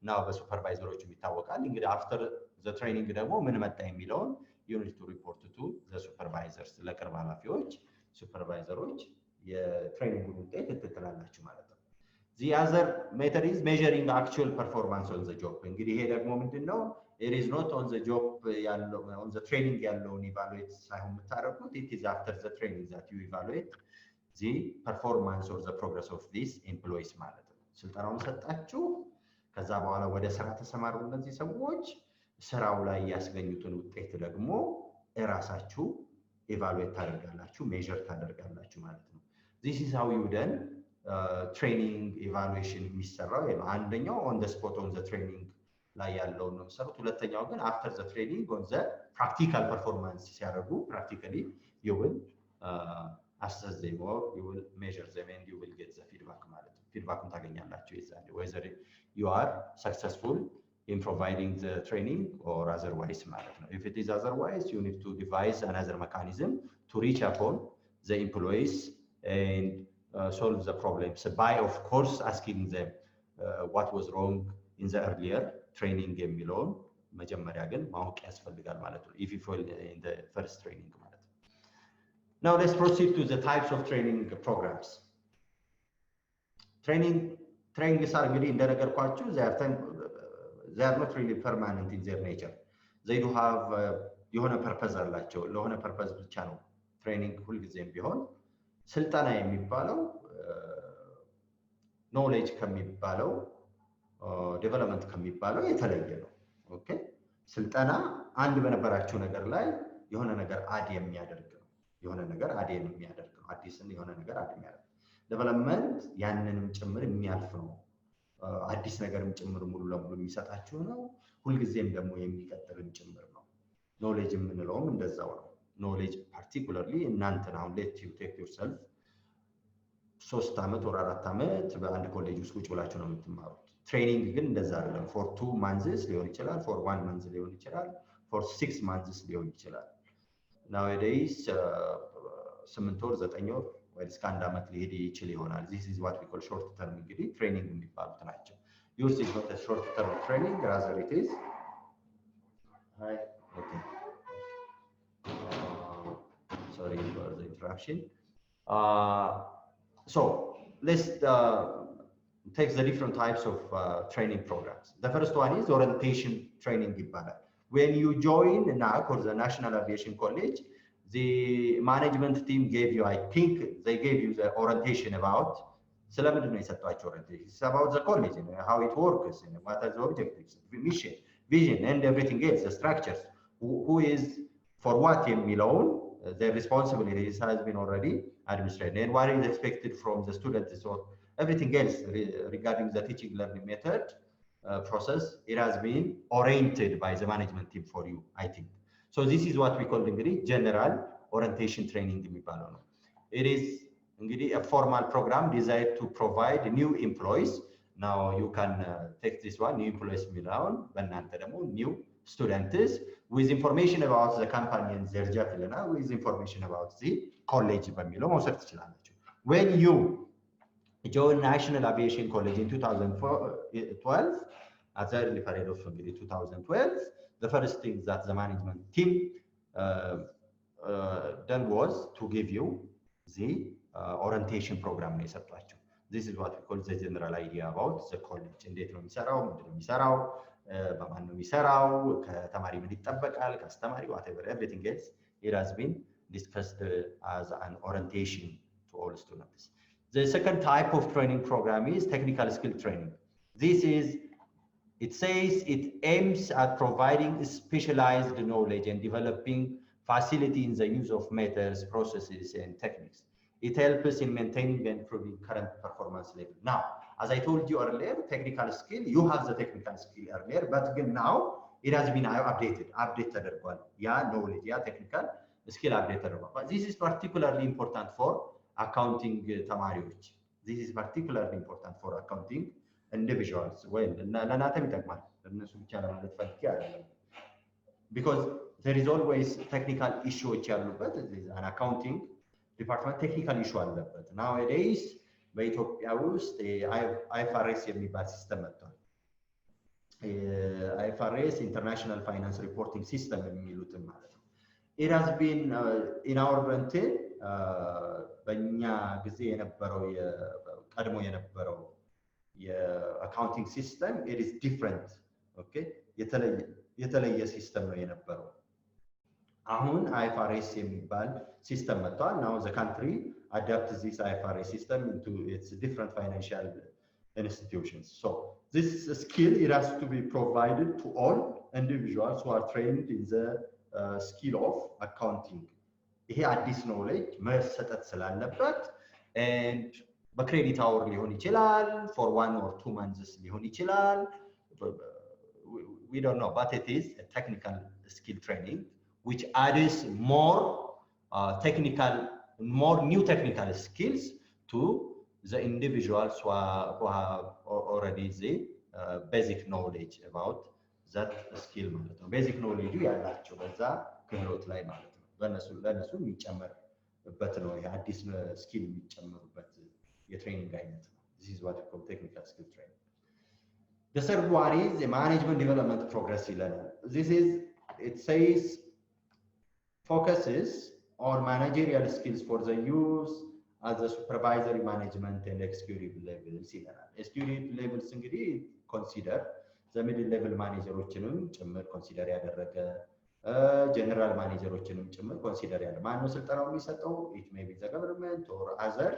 now በሱፐርቫይዘሮች ይታወቃል እንግዲህ after the training ደግሞ ምን መጣ የሚለውን you need to report to the supervisors ለቅርብ ኃላፊዎች ሱፐርቫይዘሮች የትሬኒንግ ውጤት ትተላላችሁ ማለት ነው the other method is measuring actual performance on the job እንግዲህ ይሄ ደግሞ ምንድነው it is not on the job ያለው on the training ያለውን evaluate ሳይሆን የምታደርጉት it is after the training that you evaluate the performance or the progress of these employees ማለት ነው ስልጠናውን ሰጣችሁ ከዛ በኋላ ወደ ስራ ተሰማሩ እነዚህ ሰዎች ስራው ላይ ያስገኙትን ውጤት ደግሞ እራሳችሁ evaluate ታደርጋላችሁ measure ታደርጋላችሁ ማለት ነው this is how you done training evaluation የሚሰራው አንደኛው on the spot on the training ላይ ያለው ነው ሰሩት ሁለተኛው ግን after the training on the practical performance ሲያደርጉ practically you will assess them or you will measure them and you will get the feedback ማለት ነው feedback ታገኛላችሁ ይዛል whether you are successful in providing the training or otherwise ማለት ነው if it is otherwise you need to devise another mechanism to reach upon the employees and solve the problems by of course asking them what was wrong in the earlier training የሚለውን መጀመሪያ ግን ማወቅ ያስፈልጋል ማለት ነው if you fail in the first training ማለት ነው now let's proceed to the types of training programs training are እንግዲህ እንደነገርኳችሁ they are not really permanent in their nature they do have የሆነ purpose አላቸው ለሆነ purpose ብቻ ነው training ሁሉ ጊዜም ቢሆን ስልጠና የሚባለው knowledge ከሚባለው development ከሚባለው የተለየ ነው ኦኬ ስልጠና አንድ በነበራችሁ ነገር ላይ የሆነ ነገር አድ የሚያደርግ ነው የሆነ ነገር አድ የሚያደርግ ነው አዲስን የሆነ ነገር አድ የሚያደርግ development ያንንም ጭምር የሚያልፍ ነው አዲስ ነገርም ጭምር ሙሉ ለሙሉ የሚሰጣችሁ ነው ሁሉ ጊዜም ደግሞ የሚቀጥልም ጭምር ነው knowledge የምንለውም እንደዛው ነው knowledge particularly እናንተ now let you take yourself 3 አመት or 4 አመት በአንድ ኮሌጅ ውስጥ ቁጭ ብላችሁ ነው የምትማሩት ትሬኒንግ ግን እንደዛ አይደለም for 2 months ሊሆን ይችላል for 1 month ሊሆን ይችላል for 6 months ሊሆን ይችላል nowadays 8 ወር 9 ወር ወይ እስከ 1 አመት ሊሄድ ይችላል ይሆናል this is what we call short term እንግዲህ ትሬኒንግ የሚባሉት ናቸው yours is not a short term training rather it is hi okay sorry for the interruption so let's take the different types of training programs the first one is orientation training ይባላል when you join NAC or the National Aviation College the management team gave you I think they gave you the orientation about ስለምንድን ነው የሰጣችሁ orientation it's about the college and how it works and what are the objectives mission vision and everything else the structures who is for what የሚለውን the responsibilities has been already administered and what is expected from the students so everything else regarding the teaching learning method process it has been oriented by the management team for you I think so this is what we call እንግዲህ general orientation training የሚባለው ነው it is እንግዲህ a formal program designed to provide new employees now you can take this one new employees የሚለውን በእናንተ ደግሞ new students with information about the company and their job with information about the college በሚለው መውሰድ ትችላላችሁ when you joined National Aviation College in 2012 at the early period of 2012 the first thing that the management team done was to give you the orientation program ነው የሰጣችሁ this is what we call the general idea about the college እንዴት ነው የሚሰራው ምንድን ነው የሚሰራው በማን ነው የሚሰራው ከተማሪ ምን ይጠበቃል ከአስተማሪ whatever everything else it has been discussed as an orientation to all students. The second type of training program is technical skill training. This is, it says it aims at providing specialized knowledge and developing facility in the use of methods, processes, and techniques. It helps in maintaining and improving current performance level. Now, as I told you earlier, technical skill, you have the technical skill earlier, but again now it has been updated as well. Yeah, knowledge, yeah, technical skill updated. But this is particularly important for accounting ተማሪዎች. This is particularly important for accounting individuals. Well, ለእናንተም ይጠቅማል፣ ለእነሱ ብቻ ለማለት ፈልጌ አይደለም። Because there is always technical issues ያሉበት an accounting department technical issue አለበት። Nowadays በኢትዮጵያ ውስጥ IFRS የሚባል ሲስተም መጥቷል። IFRS International Finance Reporting System የሚሉትን ማለት ነው። It has been in our rented በእኛ ጊዜ የነበረው ቀድሞ የነበረው የአካውንቲንግ ሲስተም it is different. Okay, የተለየ ሲስተም ነው የነበረው። አሁን IFRS የሚባል ሲስተም መጥቷል። Now the country adapts this IFRS system into its different financial institutions. So this skill, it has to be provided to all individuals who are trained in the skill of accounting. ይሄ አዲስ ኖሌጅ መሰጠት ስላለበት and በክሬዲት አወር ሊሆን ይችላል, for 1 or 2 months ሊሆን ይችላል, we don't know, but it is a technical skill training which adds more new technical skills to the individuals who have already the basic knowledge about that skill ማለት ነው። basic knowledge ያላቸው በዛ ክህሎት ላይ ማለት ነው። ለነሱ የሚጨመርበት ነው። ይሄ አዲስ ስኪል የሚጨመሩበት የትሬኒንግ አይነት ነው። this is what we call technical skill training. The third one is the management development progress ይለናል። this is, it says, focuses on managerial skills for the use at the supervisory management and executive levels ይለናል። executive levels እንግዲህ consider the middle level ማኔጀሮችንም ጭምር ኮንሲደር ያደረገ ጀነራል ማኔጀሮችንም ጭምር ኮንሲደር ያለ ማን ነው ስልጠናው የሚሰጠው? it may be the government or other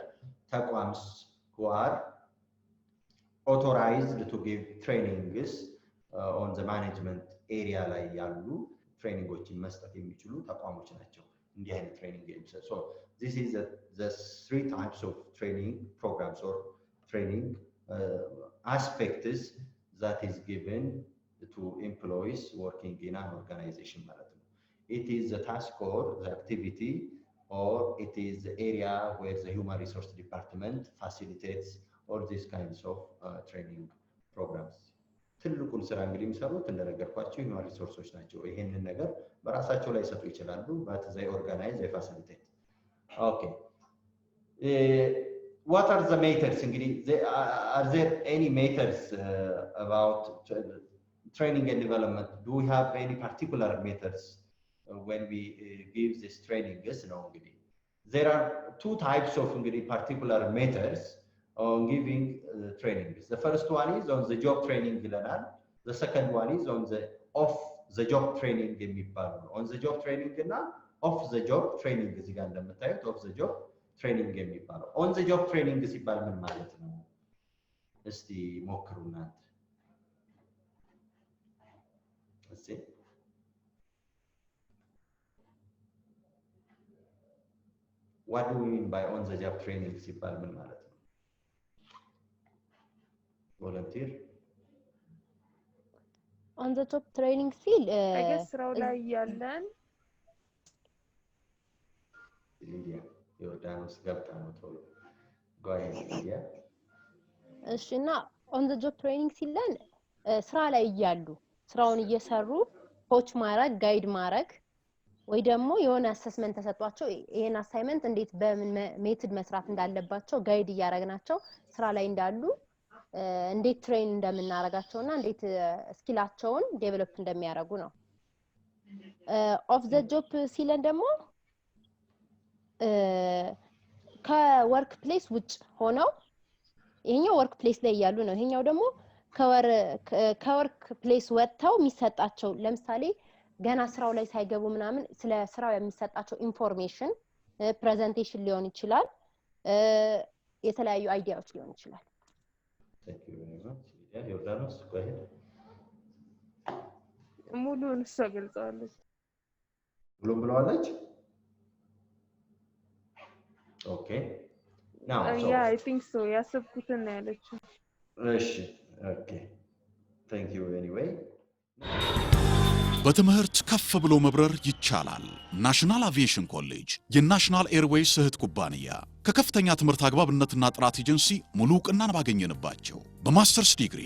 ተቋምስ who are authorized to give trainings on the management area ላይ ያሉ ትሬኒንጎችን መስጠት የሚችሉ ተቋሞች ናቸው እንዲህ አይነት ትሬኒንግ የሚሰጡ። so this is the 3 types of training programs or training aspects that is given to employees working in an organization ማለት ነው። it is the task or the activity or it is the area where the human resource department facilitates all these kinds of training programs. ትልቁን ስራ እንግዲህ የሚሰሩት እንደነገርኳችሁ human resources ናቸው። ይሄንን ነገር በራሳቸው ላይ ሰጡ ይችላሉ but they organize, they facilitate. okay, what are the methods እንግዲህ are there any methods about training and development? Do we have any particular methods when we give this training? Yes, no. There are 2 types of particular methods on giving training. The first one is on the job training ይለናል። The second one is on the off the job training የሚባለው ነው። On the job training እና off the job training እዚህ ጋር እንደምታዩት off the job training የሚባለው። On the job training ሲባል ምን ማለት ነው? እስቲ ሞክሩና see. What do we mean by on the job training ሲባል ምን ማለት ነው? volunteer on the job training ሲል I guess ስራው ላይ ያለን ሊዲያ ዮርዳኖስ ገብታ ነው ቶሎ go ahead ሊዲያ። እሺ እና on the job training ሲለን ስራ ላይ እያሉ ስራውን እየሰሩ ኮች ማድረግ ጋይድ ማድረግ ወይ ደግሞ የሆነ አሰስመንት ተሰጥቷቸው ይሄን አሳይመንት እንዴት በምን ሜትድ መስራት እንዳለባቸው ጋይድ እያደረግናቸው ስራ ላይ እንዳሉ እንዴት ትሬን እንደምናረጋቸውና እንዴት ስኪላቸውን ዴቨሎፕ እንደሚያደርጉ ነው። ኦፍ ዘ ጆብ ሲለን ደግሞ ከወርክ ፕሌስ ውጭ ሆነው ይሄኛው ወርክ ፕሌስ ላይ ያሉ ነው። ይሄኛው ደግሞ ከወርክ ፕሌስ ወጥተው የሚሰጣቸው ለምሳሌ ገና ስራው ላይ ሳይገቡ ምናምን ስለ ስራው የሚሰጣቸው ኢንፎርሜሽን ፕሬዘንቴሽን ሊሆን ይችላል የተለያዩ አይዲያዎች ሊሆን ይችላል Thank you very much. Yeah, Jordanos, go ahead. ሙሉውን እሷ ገልጸዋለች ሁሉም ብለዋለች Okay. Now, so yeah I think so ያሰብኩትን ነው ያለችው እሺ Okay. Thank you anyway. በትምህርት ከፍ ብሎ መብረር ይቻላል። ናሽናል አቪዬሽን ኮሌጅ የናሽናል ኤርዌይስ እህት ኩባንያ ከከፍተኛ ትምህርት አግባብነትና ጥራት ኤጀንሲ ሙሉ ዕውቅናን ባገኘንባቸው በማስተርስ ዲግሪ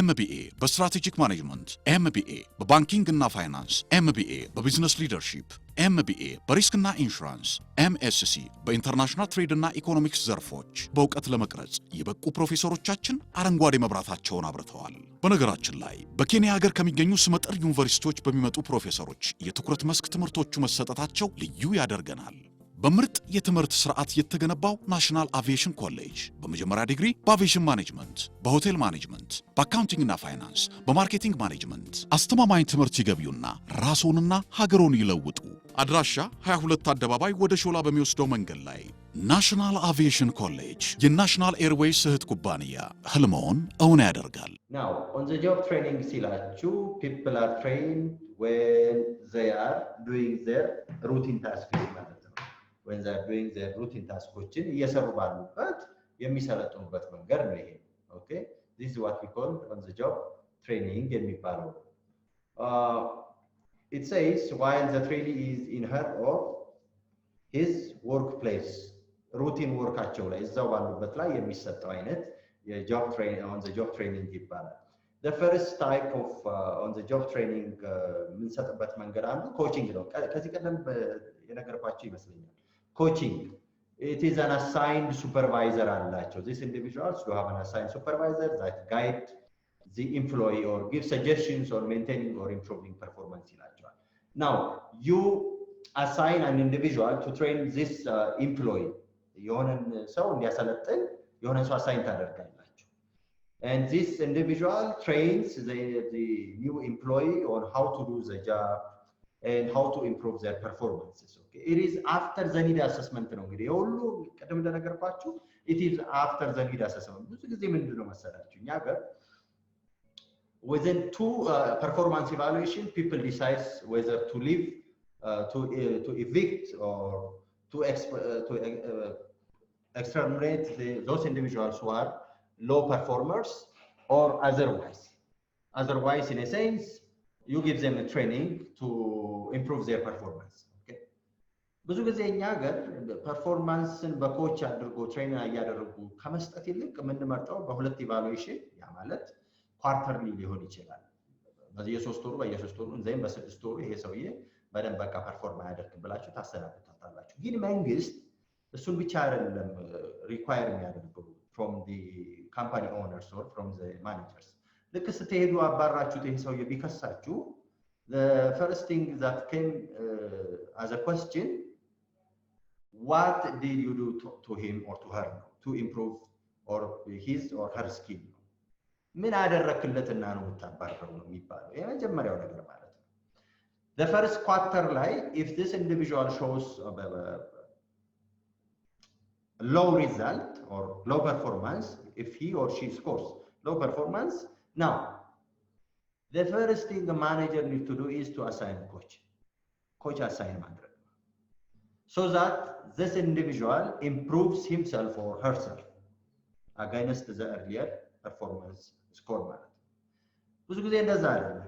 MBA በስትራቴጂክ ማኔጅመንት MBA በባንኪንግ እና ፋይናንስ MBA በቢዝነስ ሊደርሺፕ MBA በሪስክና ኢንሹራንስ MSc በኢንተርናሽናል ትሬድ እና ኢኮኖሚክስ ዘርፎች በእውቀት ለመቅረጽ የበቁ ፕሮፌሰሮቻችን አረንጓዴ መብራታቸውን አብርተዋል። በነገራችን ላይ በኬንያ ሀገር ከሚገኙ ስመጥር ዩኒቨርሲቲዎች በሚመጡ ፕሮፌሰሮች የትኩረት መስክ ትምህርቶቹ መሰጠታቸው ልዩ ያደርገናል። በምርጥ የትምህርት ስርዓት የተገነባው ናሽናል አቪዬሽን ኮሌጅ በመጀመሪያ ዲግሪ በአቪዬሽን ማኔጅመንት፣ በሆቴል ማኔጅመንት፣ በአካውንቲንግ እና ፋይናንስ፣ በማርኬቲንግ ማኔጅመንት አስተማማኝ ትምህርት ይገቢውና ራስዎንና ሀገሮን ይለውጡ። አድራሻ 22 አደባባይ ወደ ሾላ በሚወስደው መንገድ ላይ ናሽናል አቪዬሽን ኮሌጅ የናሽናል ኤርዌይስ እህት ኩባንያ ህልሞን እውን ያደርጋል። Now, on the job training ሲላችሁ people are trained when they are doing their routine tasks ማለት ነው። when they are doing their routine tasks እየሰሩ ባሉበት የሚሰለጥኑበት መንገድ ነው ይሄ Okay, this is what we call on the job training የሚባለው it says while the trainee is in her or his workplace routine workaቸው ላይ እዛው ባሉበት ላይ የሚሰጠው አይነት የjob training on the job training ይባላል the first type of on the job training የምንሰጥበት መንገድ አንዱ coaching ነው ከዚህ ቀደም የነገርኳችሁ ይመስለኛል coaching it is an assigned supervisor አላቸው these individuals who have an assigned supervisor that guide the employee or give suggestions on maintaining or improving performance ይላቸዋል now you assign an individual to train this employee የሆነን ሰው እንዲያሰለጥን የሆነ ሰው assign ታደርጋላችሁ and this individual trains the new employee on how to do the job and how to improve their performances okay it is after the need assessment ነው እንግዲህ ሁሉ ቀደም እንደነገርኳችሁ it is after the need assessment ብዙ ጊዜ ምንድነው መሰላችሁ እኛ ጋር within two performance evaluation people decides whether to leave to evict or to exterminate those individuals who are low performers or otherwise in a sense you give them a training to improve their performance okay ብዙ ጊዜ እኛ ሀገር ፐርፎርማንስን በኮች አድርጎ ትሬኒንግ ያያደርጉ ከመስጠት ይልቅ የምንመርጠው በሁለት ኢቫሉዌሽን ያ ማለት ኳርተርሊ ሊሆን ይችላል በየሶስት ወሩ እንዘይም በስድስት ወሩ ይሄ ሰውዬ በደንብ በቃ ፐርፎርም ያደርግ ብላችሁ ታሰናብታላችሁ ግን መንግስት እሱን ብቻ አይደለም ሪኳየር የሚያደርገው from the company owners or from the managers ልክ ስትሄዱ አባራችሁት ይሄ ሰውዬ ቢከሳችሁ the first thing that came as a question what did you do to him or to her to improve or his or her skill ምን አደረክለትና ነው የምታባረው ነው የሚባለው የመጀመሪያው ነገር ማለት ነው the first quarter ላይ if this individual shows low result or low performance if he or she scores low performance now the first thing the manager needs to do is to assign coach assign ማድረግ so that this individual improves himself or herself against the earlier performance score ማለት ብዙ ጊዜ እንደዛ አይደለም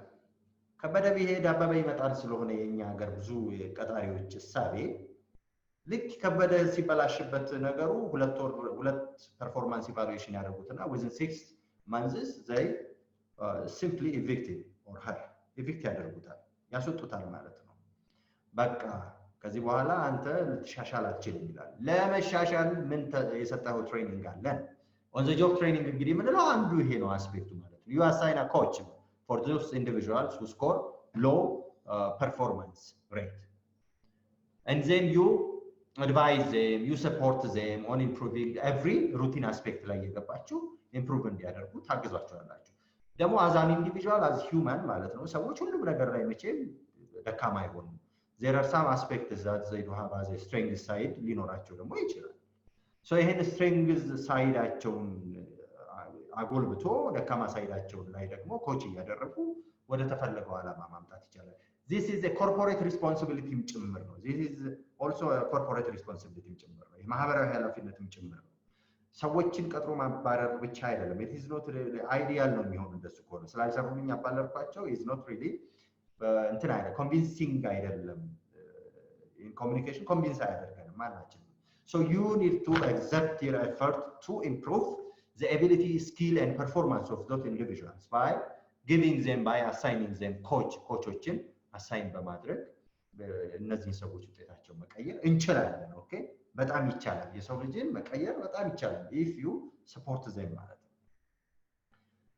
ከበደ ቢሄድ አበበ ይመጣል ስለሆነ የኛ ሀገር ብዙ ቀጣሪዎች እሳቤ ልክ ከበደ ሲበላሽበት ነገሩ ሁለት ፐርፎርማንስ ኢቫሉዌሽን ያደርጉትና within 6 months they simply evict or her evict ያደርጉታል ያስወጡታል ማለት ነው በቃ ከዚህ በኋላ አንተ ልትሻሻል አትችልም ይላል ለመሻሻል ምን የሰጠው ትሬኒንግ አለ on the job training እንግዲህ ምንለው አንዱ ይሄ ነው አስፔክቱ ማለት ነው you assign a coach for those individuals who score low performance rate and then you advise them you support them on improving every routine aspect ላይ የገባችሁ improve እንዲያደርጉ ታግዟቸዋላችሁ ደግሞ as an individual as human ማለት ነው ሰዎች ሁሉ ነገር ላይ መቼም ደካማ አይሆኑም። there are some aspects that they do have as a strength side ሊኖራቸው ደግሞ ይችላል። so ይሄን strength ሳይዳቸውን አጎልብቶ ደካማ ሳይዳቸውን ላይ ደግሞ ኮች እያደረጉ ወደ ተፈለገው ዓላማ ማምጣት ይቻላል። this is a corporate responsibility ጭምር ነው። this is also a corporate responsibility ጭምር ነው። የማህበራዊ ኃላፊነትም ጭምር ነው። ሰዎችን ቀጥሮ ማባረር ብቻ አይደለም። it is not really ideal ነው የሚሆነው እንደሱ ከሆነ ስላልሰሩልኝ አባረርኳቸው is not really እንትን አይደለም convincing አይደለም። in communication convince አያደርገንም ማናችን። so you need to exert your effort to improve the ability, skill and performance of those individuals by giving them, by assigning them coachዎችን assign በማድረግ እነዚህን ሰዎች ውጤታቸው መቀየር እንችላለን። ኦኬ በጣም ይቻላል። የሰው ልጅን መቀየር በጣም ይቻላል if you support them ማለት ነው።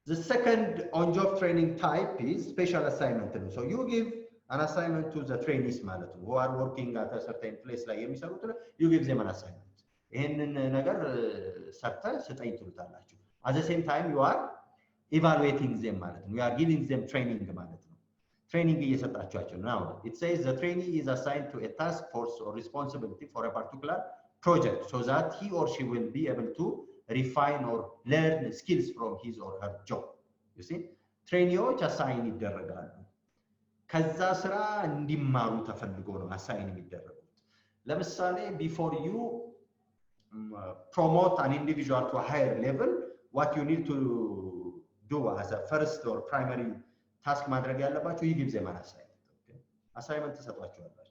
the second on job training type is special assignment ነው። so you give an assignment to the trainees ማለት ነው who are working at a certain place ላይ የሚሰሩት you give them an assignment ይሄንን ነገር ሰርተ ስጠኝ ትሉታላችሁ። at the same time you are evaluating them ማለት ነው you are giving them training ማለት ነው training እየሰጣችኋቸው now it says the trainee is assigned to a task force or responsibility for a particular project so that he or she will be able to refine or learn skills from his or her job you see trainee assign ይደረጋሉ ከዛ ስራ እንዲማሩ ተፈልጎ ነው assign የሚደረጉት። ለምሳሌ before you promote an individual to a higher level what you need to do as a first or primary task ማድረግ ያለባችሁ you give them an assignment okay assignment ተሰጣችኋላችሁ።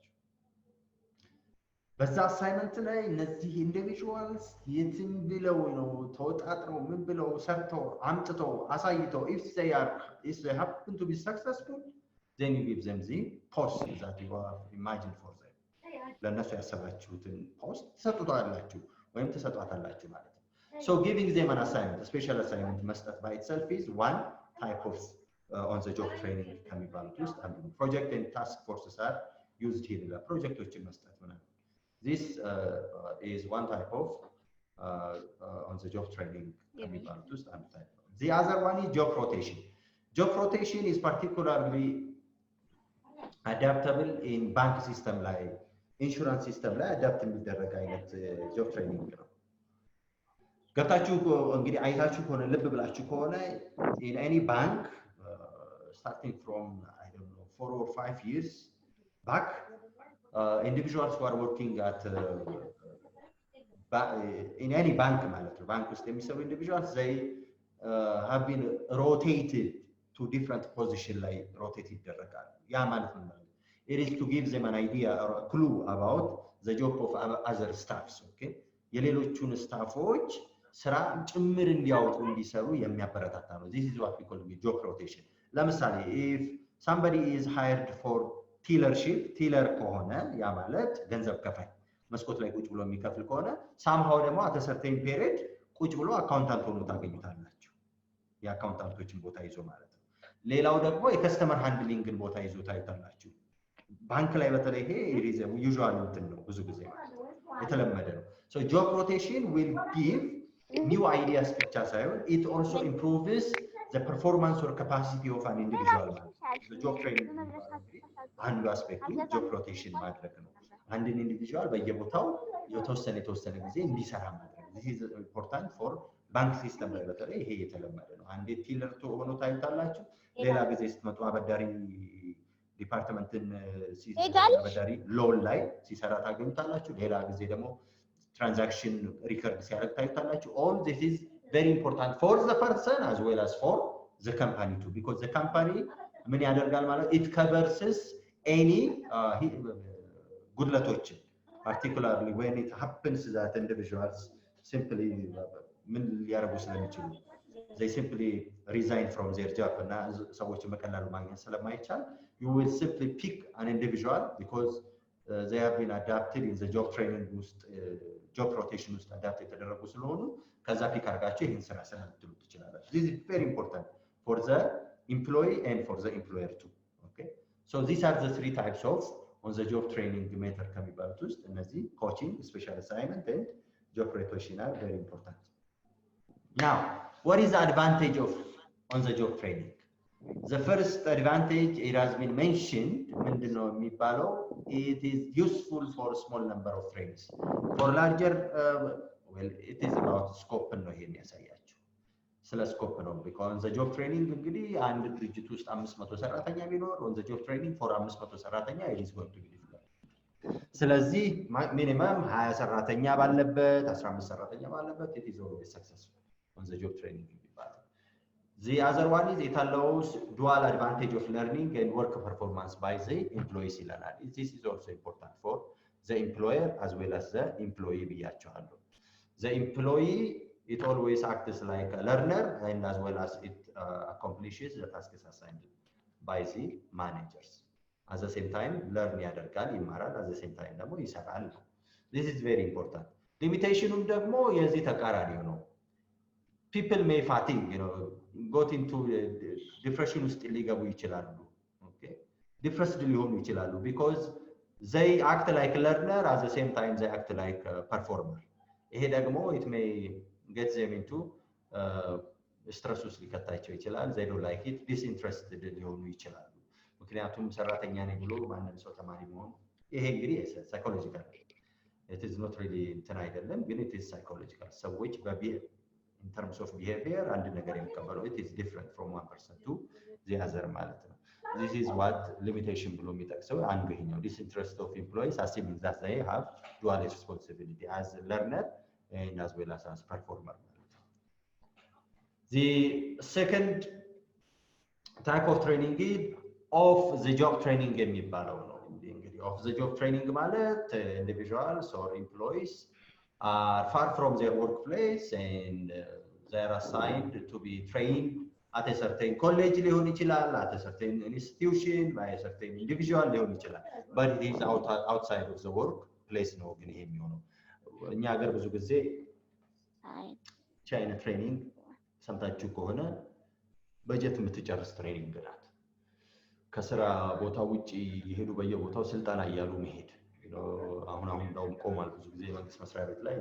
በዛ assignment ላይ እነዚህ individuals የትም ብለው ነው ተወጣጥረው ምን ብለው ሰርተው አምጥተው አሳይተው if they happen to be successful then you give them the post that you have imagined for them ለነሱ ያሰባችሁትን post ተሰጥቷላችሁ ወይም ተሰጥቷታላችሁ ማለት ነው። so giving them an assignment a special assignment መስጠት by itself is one type of on the job training ከሚባሉት ውስጥ አንዱ ነው። project and task forces are used here ለፕሮጀክቶችን መስጠት ማለት this is one type of on the job training ከሚባሉት ውስጥ አንዱ type the other one is job rotation. job rotation is particularly adaptable in bank system ላይ insurance system ላይ adapt የሚደረግ አይነት job training ነው። ገብታችሁ እንግዲህ አይታችሁ ከሆነ ልብ ብላችሁ ከሆነ in any bank starting from I don't know 4 or 5 years back individuals who are working at in any bank ማለት ነው ባንክ ውስጥ የሚሰሩ individuals they have been rotated to different position ላይ rotate ይደረጋሉ። ያ ማለት ነው it is to give them an idea or a clue about the job of other staffs okay የሌሎቹን ስታፎች ስራ ጭምር እንዲያውቁ እንዲሰሩ የሚያበረታታ ነው። this is what we call job rotation. ለምሳሌ if somebody is hired for tealership tealer ከሆነ ያ ማለት ገንዘብ ከፋይ መስኮት ላይ ቁጭ ብሎ የሚከፍል ከሆነ somehow ደግሞ at a certain period ቁጭ ብሎ አካውንታንት ሆኖ ታገኙታላችሁ የአካውንታንቶችን ቦታ ይዞ ማለት ነው። ሌላው ደግሞ የከስተመር ሃንድሊንግን ቦታ ይዞ ታዩታላችሁ። ባንክ ላይ በተለይ ይሄ usual እንትን ነው ብዙ ጊዜ የተለመደ ነው። so job rotation will give new ideas ብቻ ሳይሆን it also improves the performance or capacity of an individual. the job training አንዱ አስፔክቱ job rotation ማድረግ ነው። አንድን ኢንዲቪጁዋል በየቦታው የተወሰነ ጊዜ እንዲሰራ ማድረግ this is important for ባንክ ሲስተም ላይ በተለይ ይሄ የተለመደ ነው። አንዴ ቲለር ሆኖ ታዩታላችሁ። ሌላ ጊዜ ስትመጡ አበዳሪ ዲፓርትመንትን አበዳሪ ሎን ላይ ሲሰራ ታገኙታላችሁ። ሌላ ጊዜ ደግሞ ትራንዛክሽን ሪከርድ ሲያደርግ ታዩታላችሁ። all this is very important for the person as well as for the company too because the company ምን ያደርጋል ማለት it covers any ጉድለቶችን particularly when it happens that individuals simply ምን ሊያደርጉ ስለሚችሉ they simply resign from their job እና ሰዎች በቀላሉ ማግኘት ስለማይቻል you will simply pick an individual because they have been adapted in the job training ውስጥ job rotation ውስጥ adapt የተደረጉ ስለሆኑ ከዛ ፒክ አድርጋችሁ ይሄን ስራ ልትሉ ትችላላችሁ። this is very important for the employee and for the employer too. okay so these are the three types of on the job training method ከሚባሉት ውስጥ እነዚህ coaching, special assignment and job rotation are very important. now what is the advantage of on the job training? The first advantage, it has been mentioned, it is useful for a small number of trainees. For larger, well, it is about scope and ስለ ስኮፕ ነው because the job training እንግዲህ አንድ ድርጅት ውስጥ 500 ሰራተኛ ቢኖር on the job training for 500 ሰራተኛ it is going to be difficult ስለዚህ ሚኒመም 20 ሰራተኛ ባለበት 15 ሰራተኛ ባለበት it is always successful on the job training የሚባለው the other one is it allows dual advantage of learning and work performance by the employees ይላል this is also important for the employer as well as the employee ብያቸዋለሁ the employee it always acts like a learner and as well as it accomplishes the tasks assigned by the managers. At the same time, learn ያደርጋል ይማራል at the same time ደግሞ ይሰራል. This is very important. Limitation ደግሞ የዚህ ተቃራኒው ነው. People may fatigue, got into depression ውስጥ ሊገቡ ይችላሉ. Okay? Depressed ሊሆኑ ይችላሉ because they act like a learner at the same time they act like a performer. ይሄ ደግሞ it may get them into stress ውስጥ ሊከታቸው ይችላል they don't like it disinterested ሊሆኑ ይችላሉ ምክንያቱም ሰራተኛ ነኝ ብሎ ማንም ሰው ተማሪ መሆን ይሄ እንግዲህ psychological it is not really እንትን አይደለም ግን it is psychological ሰዎች in terms of behavior አንድ ነገር የሚቀበለው it is different from one person to the other ማለት ነው this is what limitation ብሎ የሚጠቅሰው አንዱ ይሄኛው disinterest of employees assuming that they have dual responsibility as a learner and as well as performer. The second type of training is off the job training የሚባለው ነው እንግዲህ off the job training ማለት individuals or employees are far from their workplace and they are assigned to be trained at a certain college ሊሆን ይችላል at a certain institution by a certain individual ሊሆን ይችላል but it is outside of the workplace ነው ግን ይሄ የሚሆነው እኛ ሀገር ብዙ ጊዜ ቻይና ትሬኒንግ ሰምታችሁ ከሆነ በጀት የምትጨርስ ትሬኒንግ ናት ከስራ ቦታ ውጪ ይሄዱ በየቦታው ስልጣና እያሉ መሄድ አሁን እንደውም ቆማል ብዙ ጊዜ መንግስት መስሪያ ቤት ላይ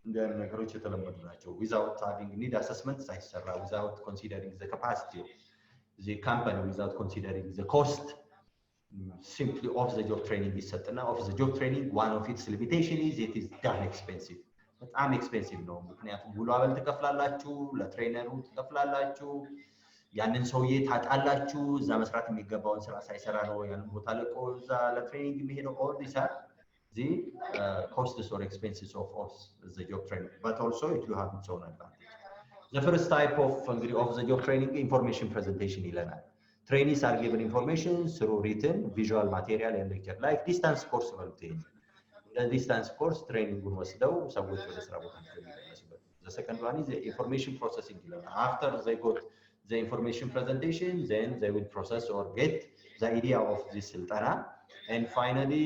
እንደ ነገሮች የተለመዱ ናቸው without having need assessment ሳይሰራ without considering the capacity of the company without considering the cost simply off the job training ይሰጥና off the job training one of its limitation is it is damn expensive በጣም ኤክስፔንሲቭ ነው ምክንያቱም ውሎ አበል ተከፍላላችሁ ለትሬነሩ ተከፍላላችሁ ያንን ሰውዬ ታጣላችሁ እዛ መስራት የሚገባውን ስራ ሳይሰራ ነው ያንን ቦታ ለቆ እዛ ለትሬኒንግ የሚሄደው all these are the costs or expenses of the job training but also it will have its own advantage the first type of the job training information presentation ይለናል trainees are given information through written visual material and lecture like distance course ማለት ነው distance course training ወስደው ሰዎች ወደ ስራ ቦታ የሚመለሱበት the second one is the information processing after they got the information presentation then they will process or get the idea of this ስልጠና and finally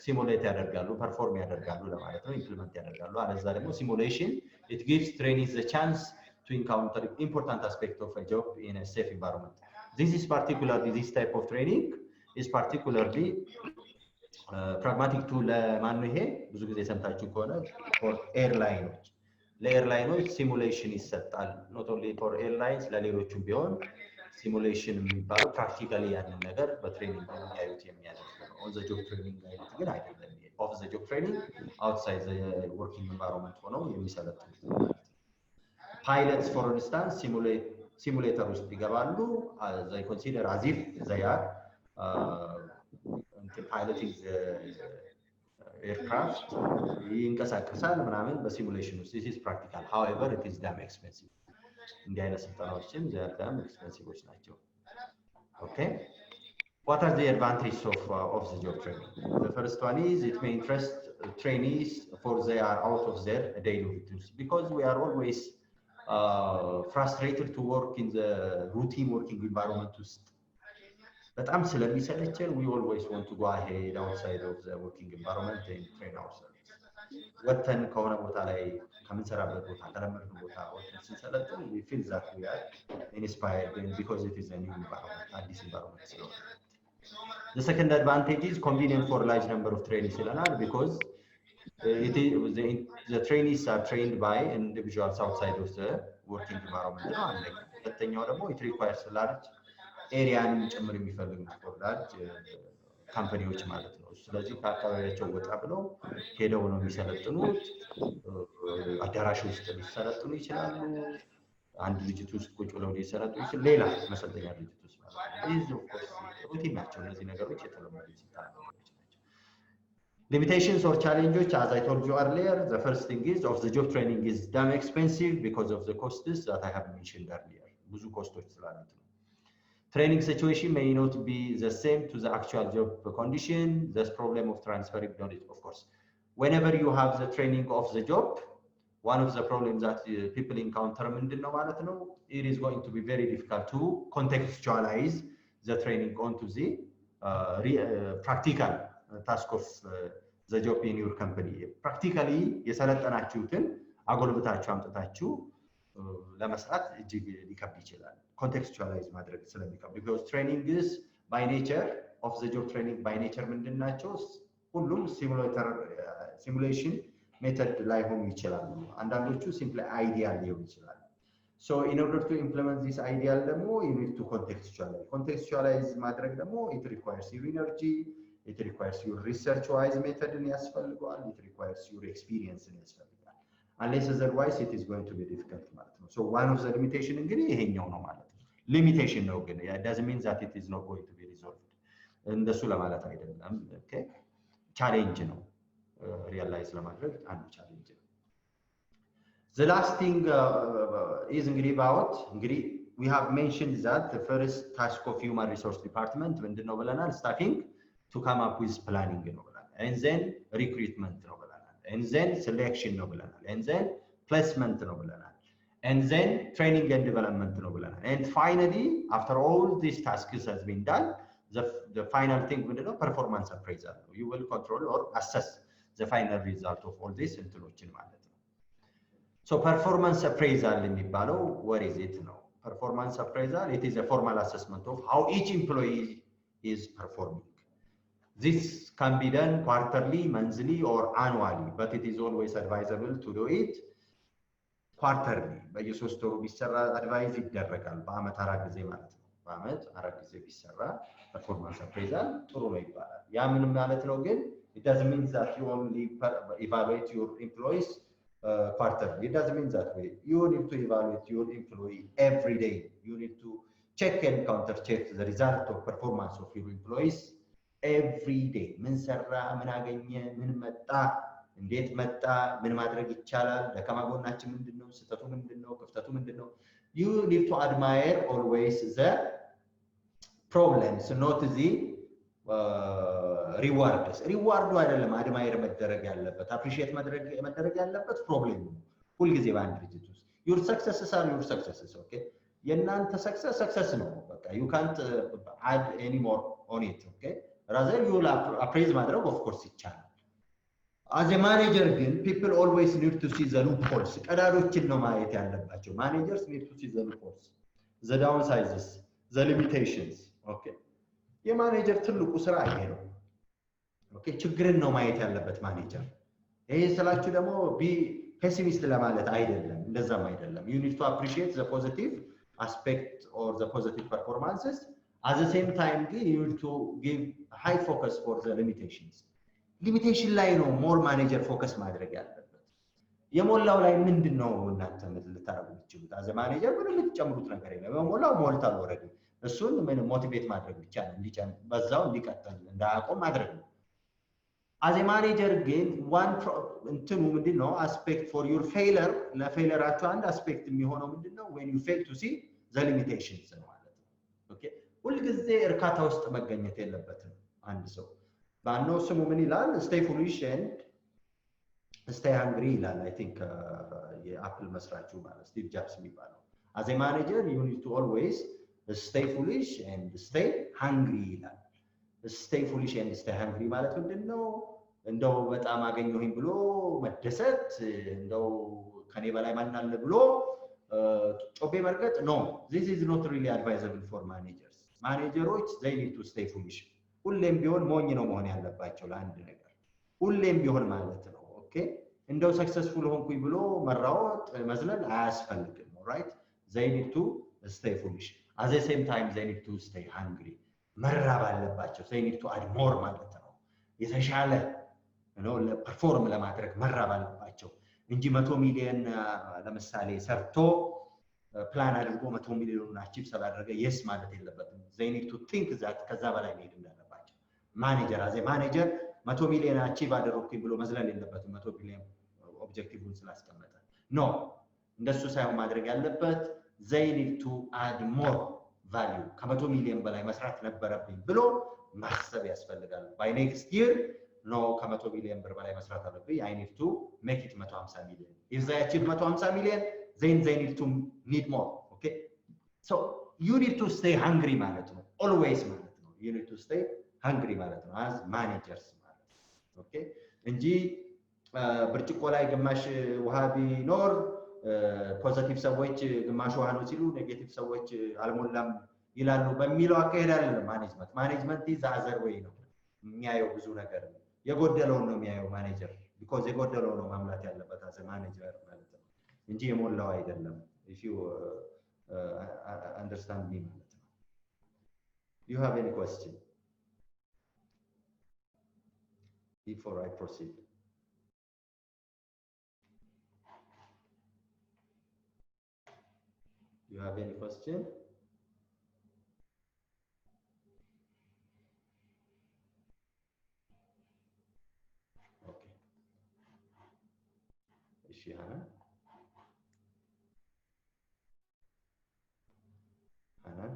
simulate ያደርጋሉ perform ያደርጋሉ ለማለት ነው implement ያደርጋሉ አለዛ ደግሞ simulation it gives trainees the chance to encounter important aspect of a job in a safe environment this type of training is particularly pragmatic to ለማን ነው ይሄ ብዙ ጊዜ ሰምታችሁ ከሆነ for airlines ለኤርላይኖች ሲሙሌሽን ይሰጣል not only for airlines ለሌሎችም ቢሆን ሲሙሌሽን የሚባለው ፕራክቲካሊ ያንን ነገር በትሬኒንግ ያዩት የሚያደርግ ነው on the job training አይነት ግን አይደለም off the job training outside the working environment ሆነው የሚሰለጥኑት pilots for instance simulator ውስጥ ይገባሉ they consider as if they are piloting the aircraft ይንቀሳቀሳል ምናምን በሲሙሌሽን ውስጥ this is practical however it is damn expensive እንዲህ አይነት ስልጠናዎችም they are damn expensive ናቸው okay what are the advantages of the job training the first one is it may interest trainees for they are out of their daily routines because we are always frustrated to work in the routine working environment ውስጥ በጣም ስለሚሰለቸን we always want to go ahead outside of the working environment and train ourselves ወተን ከሆነ ቦታ ላይ ከምንሰራበት ቦታ ከለመድን ቦታ ወተን ስንሰለጥን we feel that we are inspired and because it is a new environment አዲስ environment ስለሆነ the second advantage is convenient for large number of trainees ይለናል because the trainees are trained by individuals outside of the working environment ሁለተኛው ደግሞ it requires large ኤሪያንም ጭምር የሚፈልጉት for large ካምፓኒዎች ማለት ነው። ስለዚህ ከአካባቢያቸው ወጣ ብለው ሄደው ነው የሚሰለጥኑት። አዳራሽ ውስጥ ሊሰለጥኑ ይችላሉ። አንድ ድርጅት ውስጥ ቁጭ ብለው ሊሰለጥኑ ይችላሉ። ሌላ መሰልጠኛ ድርጅት ውስጥ ማለት ነው። ይህ ኦፍ ኮርስ ሩቲን ናቸው። እነዚህ ነገሮች የተለመዱ ስልጠና ነገሮች ናቸው። Limitations or challenges, as I told you earlier, the first thing is of the job training is damn expensive because of the costs that I have mentioned earlier. ብዙ ኮስቶች ስላሉት ነው። Training situation may not be the same to the actual job condition. There's problem of transferring knowledge, of course. Whenever you have the training of the job, one of the problems that people encounter ምንድነው ማለት ነው? It is going to be very difficult to contextualize the training onto the practical task of the job in your company. Practically የሰለጠናችሁትን አጎልብታችሁ አምጥታችሁ ለመስራት እጅግ ሊከብድ ይችላል። ኮንቴክስቹአላይዝ ማድረግ ስለሚከብድ because training is by nature of the job training by nature ምንድናቸው? ሁሉም ሲሙሌሽን ሜተድ ላይ ሆኑ ይችላሉ። አንዳንዶቹ ሲምፕሊ አይዲያል ሊሆን ይችላል። So in order to implement this ideal ደግሞ you need to contextualize ማድረግ ደግሞ it requires your energy, it requires your research wise method ያስፈልጋል, it requires your experience ያስፈልጋል. Unless otherwise it is going to be difficult ማለት ነው። So one of the limitation እንግዲህ ይሄኛው ነው ማለት ነው። Limitation ነው ግን it doesn't mean that it is not going to be resolved. እንደሱ ለማለት አይደለም። Okay? Challenge ነው realize ለማድረግ አንዱ challenge ነው። The last thing is እንግዲህ about እንግዲህ we have mentioned that the first task of human resource department ምንድነው ብለናል? Staffing to come up with planning ነው ብለናል። And then recruitment ነው ብለናል። And then selection ነው ብለናል። And then placement ነው ብለናል። And then training and development ነው ብለናል። And finally after all these tasks has been done, the final thing ምንድነው? Performance appraisal ነው። You will control or assess the final result of all this እንትኖችን ማለት ነው። So performance appraisal የሚባለው what is it ነው? Performance appraisal, it is a formal assessment of how each employee is performing. This can be done quarterly, monthly or annually, but it is always advisable to do it quarterly. በየሶስት ወሩ ቢሰራ አድቫይዝ ይደረጋል። በአመት 4 ጊዜ ማለት ነው። በአመት 4 ጊዜ ቢሰራ performance appraisal ጥሩ ነው ይባላል። ያ ምን ማለት ነው ግን it doesn't mean that you only evaluate your employees quarterly. It doesn't mean that way. You need to evaluate your employee every day. You need to check and counter check the result of performance of your employees every day. ምን ሰራ፣ ምን አገኘ፣ ምን መጣ፣ እንዴት መጣ፣ ምን ማድረግ ይቻላል፣ ደካማ ጎናችን ምንድነው፣ ስህተቱ ምንድነው፣ ክፍተቱ ምንድነው? You need to admire always the problems, not the rewards. ሪዋርዱ አይደለም አድማየር መደረግ ያለበት፣ አፕሪሺየት መደረግ ያለበት ፕሮብሌም ነው። ሁሉ ጊዜ በአንድ ድርጅት ውስጥ your successes are your successes. Okay? የናንተ success ነው። በቃ you can't add any more on it. Okay? rather you will appraise ማድረግ of course ይቻላል። as a manager ግን people always need to see the loopholes. ቀዳዶችን ነው ማየት ያለባቸው። managers need to see the loopholes, the downsides, the limitations. Okay? የማኔጀር ትልቁ ስራ ይሄ ነው። ኦኬ ችግርን ነው ማየት ያለበት ማኔጀር። ይሄ ስላችሁ ደግሞ ፔሲሚስት ለማለት አይደለም፣ እንደዛም አይደለም። you need to appreciate the positive aspect or the positive performances. At the same time you need to give high focus for the limitations. limitation ላይ ነው more manager focus ማድረግ ያለበት። የሞላው ላይ ምንድነው እናንተ ልታረጉ የምትችሉት? as a manager ምንም ልትጨምሩት ነገር የለም። የሞላው ሞልቷል already። እሱን ምን ሞቲቬት ማድረግ ብቻ ነው፣ እንዲጨም በዛው እንዲቀጥል እንዳያቆም ማድረግ ነው። as a manager ግን one እንትኑ ምንድነው aspect for your failure፣ ለፌለራችሁ አንድ አስፔክት የሚሆነው ምንድነው when you fail to see the limitations ማለት ነው። ኦኬ ሁሉ ጊዜ እርካታ ውስጥ መገኘት የለበትም አንድ ሰው። ባነው ስሙ ምን ይላል? stay foolish and stay hungry ይላል። I think የአፕል መስራቹ ማለት ስቲቭ ጃብስ የሚባለው as a manager you need to always stay foolish and stay hungry ይላል። stay foolish and stay hungry ማለት ምንድነው? እንደው በጣም አገኘሁኝ ብሎ መደሰት፣ እንደው ከኔ በላይ ማን አለ ብሎ ጮቤ መርገጥ ነው። this is not really advisable for managers. ማኔጀሮች they need to stay foolish። ሁሌም ቢሆን ሞኝ ነው መሆን ያለባቸው ለአንድ ነገር፣ ሁሌም ቢሆን ማለት ነው። ኦኬ እንደው ሰክሰስፉል ሆንኩኝ ብሎ መራወጥ መዝለል አያስፈልግም። ኦልራይት they need to stay foolish. at the same time they need to stay hungry መራብ አለባቸው they need to add more ማለት ነው የተሻለ perform ለማድረግ መራብ አለባቸው እንጂ 100 ሚሊዮን ለምሳሌ ሰርቶ ፕላን አድርጎ 100 ሚሊዮን አቺቭ ስላደረገ yes ማለት የለበትም they need to think that ከዛ በላይ መሄድ እንዳለባቸው ማኔጀር አዜ ማኔጀር 100 ሚሊዮን አቺቭ አደረኩኝ ብሎ መዝለል የለበትም 100 ሚሊዮን ኦብጀክቲቭን ስላስቀመጠ ኖ እንደሱ ሳይሆን ማድረግ ያለበት they need to add more value ከ100 ሚሊዮን በላይ መስራት ነበረብኝ ብሎ ማሰብ ያስፈልጋል by next year no ከ100 ሚሊዮን ብር በላይ መስራት አለብኝ I need to make it 150 ሚሊዮን if they achieve 150 ሚሊዮን then they need more okay so you need to stay hungry ማለት ነው always ማለት ነው you need to stay hungry ማለት ነው as managers ማለት ነው okay እንጂ ብርጭቆ ላይ ግማሽ ውሃ ቢኖር ፖዚቲቭ ሰዎች ግማሽ ውሃ ነው ሲሉ ኔጌቲቭ ሰዎች አልሞላም ይላሉ በሚለው አካሄድ አይደለም ማኔጅመንት is other way ነው የሚያየው ብዙ ነገር የጎደለው ነው የሚያየው ማኔጀር because የጎደለው ነው ማምላት ያለበት as a manager ማለት ነው እንጂ የሞላው አይደለም if you understand me ማለት ነው you have any question before I proceed you have any question okay Ishihana Hanan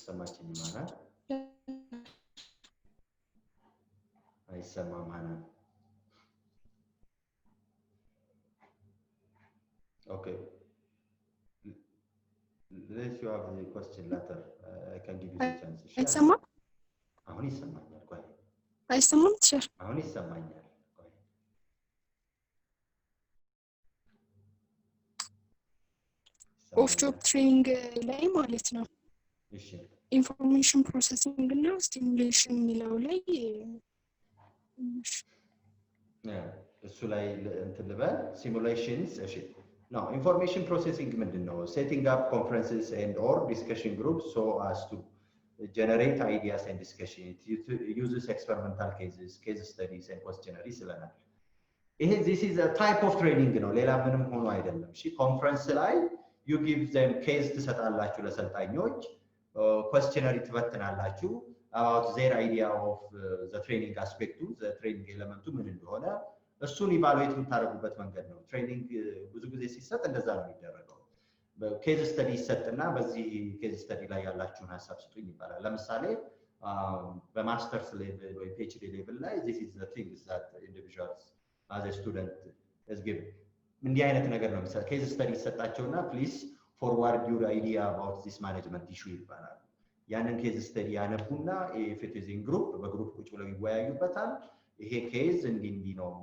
ሰማችኝ ማለት አይሰማም Hanan okay let you have the question later I can give you the chance አይሰማም አሁን ይሰማኛል ቆይ አይሰማም ቲቸር አሁን ይሰማኛል ቆይ ኦፍ ጆብ ትሬኒንግ ላይ ማለት ነው እሺ ኢንፎርሜሽን ፕሮሰሲንግ እና ስቲሙሌሽን የሚለው ላይ እሱ ላይ እንትን ልበል ሲሙሌሽንስ እሺ no information processing ምንድነው setting up conferences and or discussion groups so as to generate ideas and discussion it uses experimental cases case studies and questionnaires ይላል ይሄ this is a type of training ነው ሌላ ምንም ሆኖ አይደለም እሺ ኮንፈረንስ ላይ you give them case ትሰጣላችሁ ለሰልጣኞች questionnaire ትበትናላችሁ about their idea of the training aspect the training element ምን እንደሆነ እሱን ኢቫሉዌት የምታደርጉበት መንገድ ነው ትሬኒንግ ብዙ ጊዜ ሲሰጥ እንደዛ ነው የሚደረገው በኬዝ ስተዲ ይሰጥና በዚህ ኬዝ ስተዲ ላይ ያላችሁን ሐሳብ ስጡኝ ይባላል ለምሳሌ በማስተርስ ሌቭል ወይ ፒኤችዲ ሌቭል ላይ this is the things that individuals as a student is given እንዲህ አይነት ነገር ነው የሚሰጥ ኬዝ ስተዲ ይሰጣቸውና please forward your idea about this management issue ይባላል ያንን ኬዝ ስተዲ ያነቡና if it is in group በግሩፕ ቁጭ ብለው ይወያዩበታል ይሄ ኬዝ እንዲህ ነው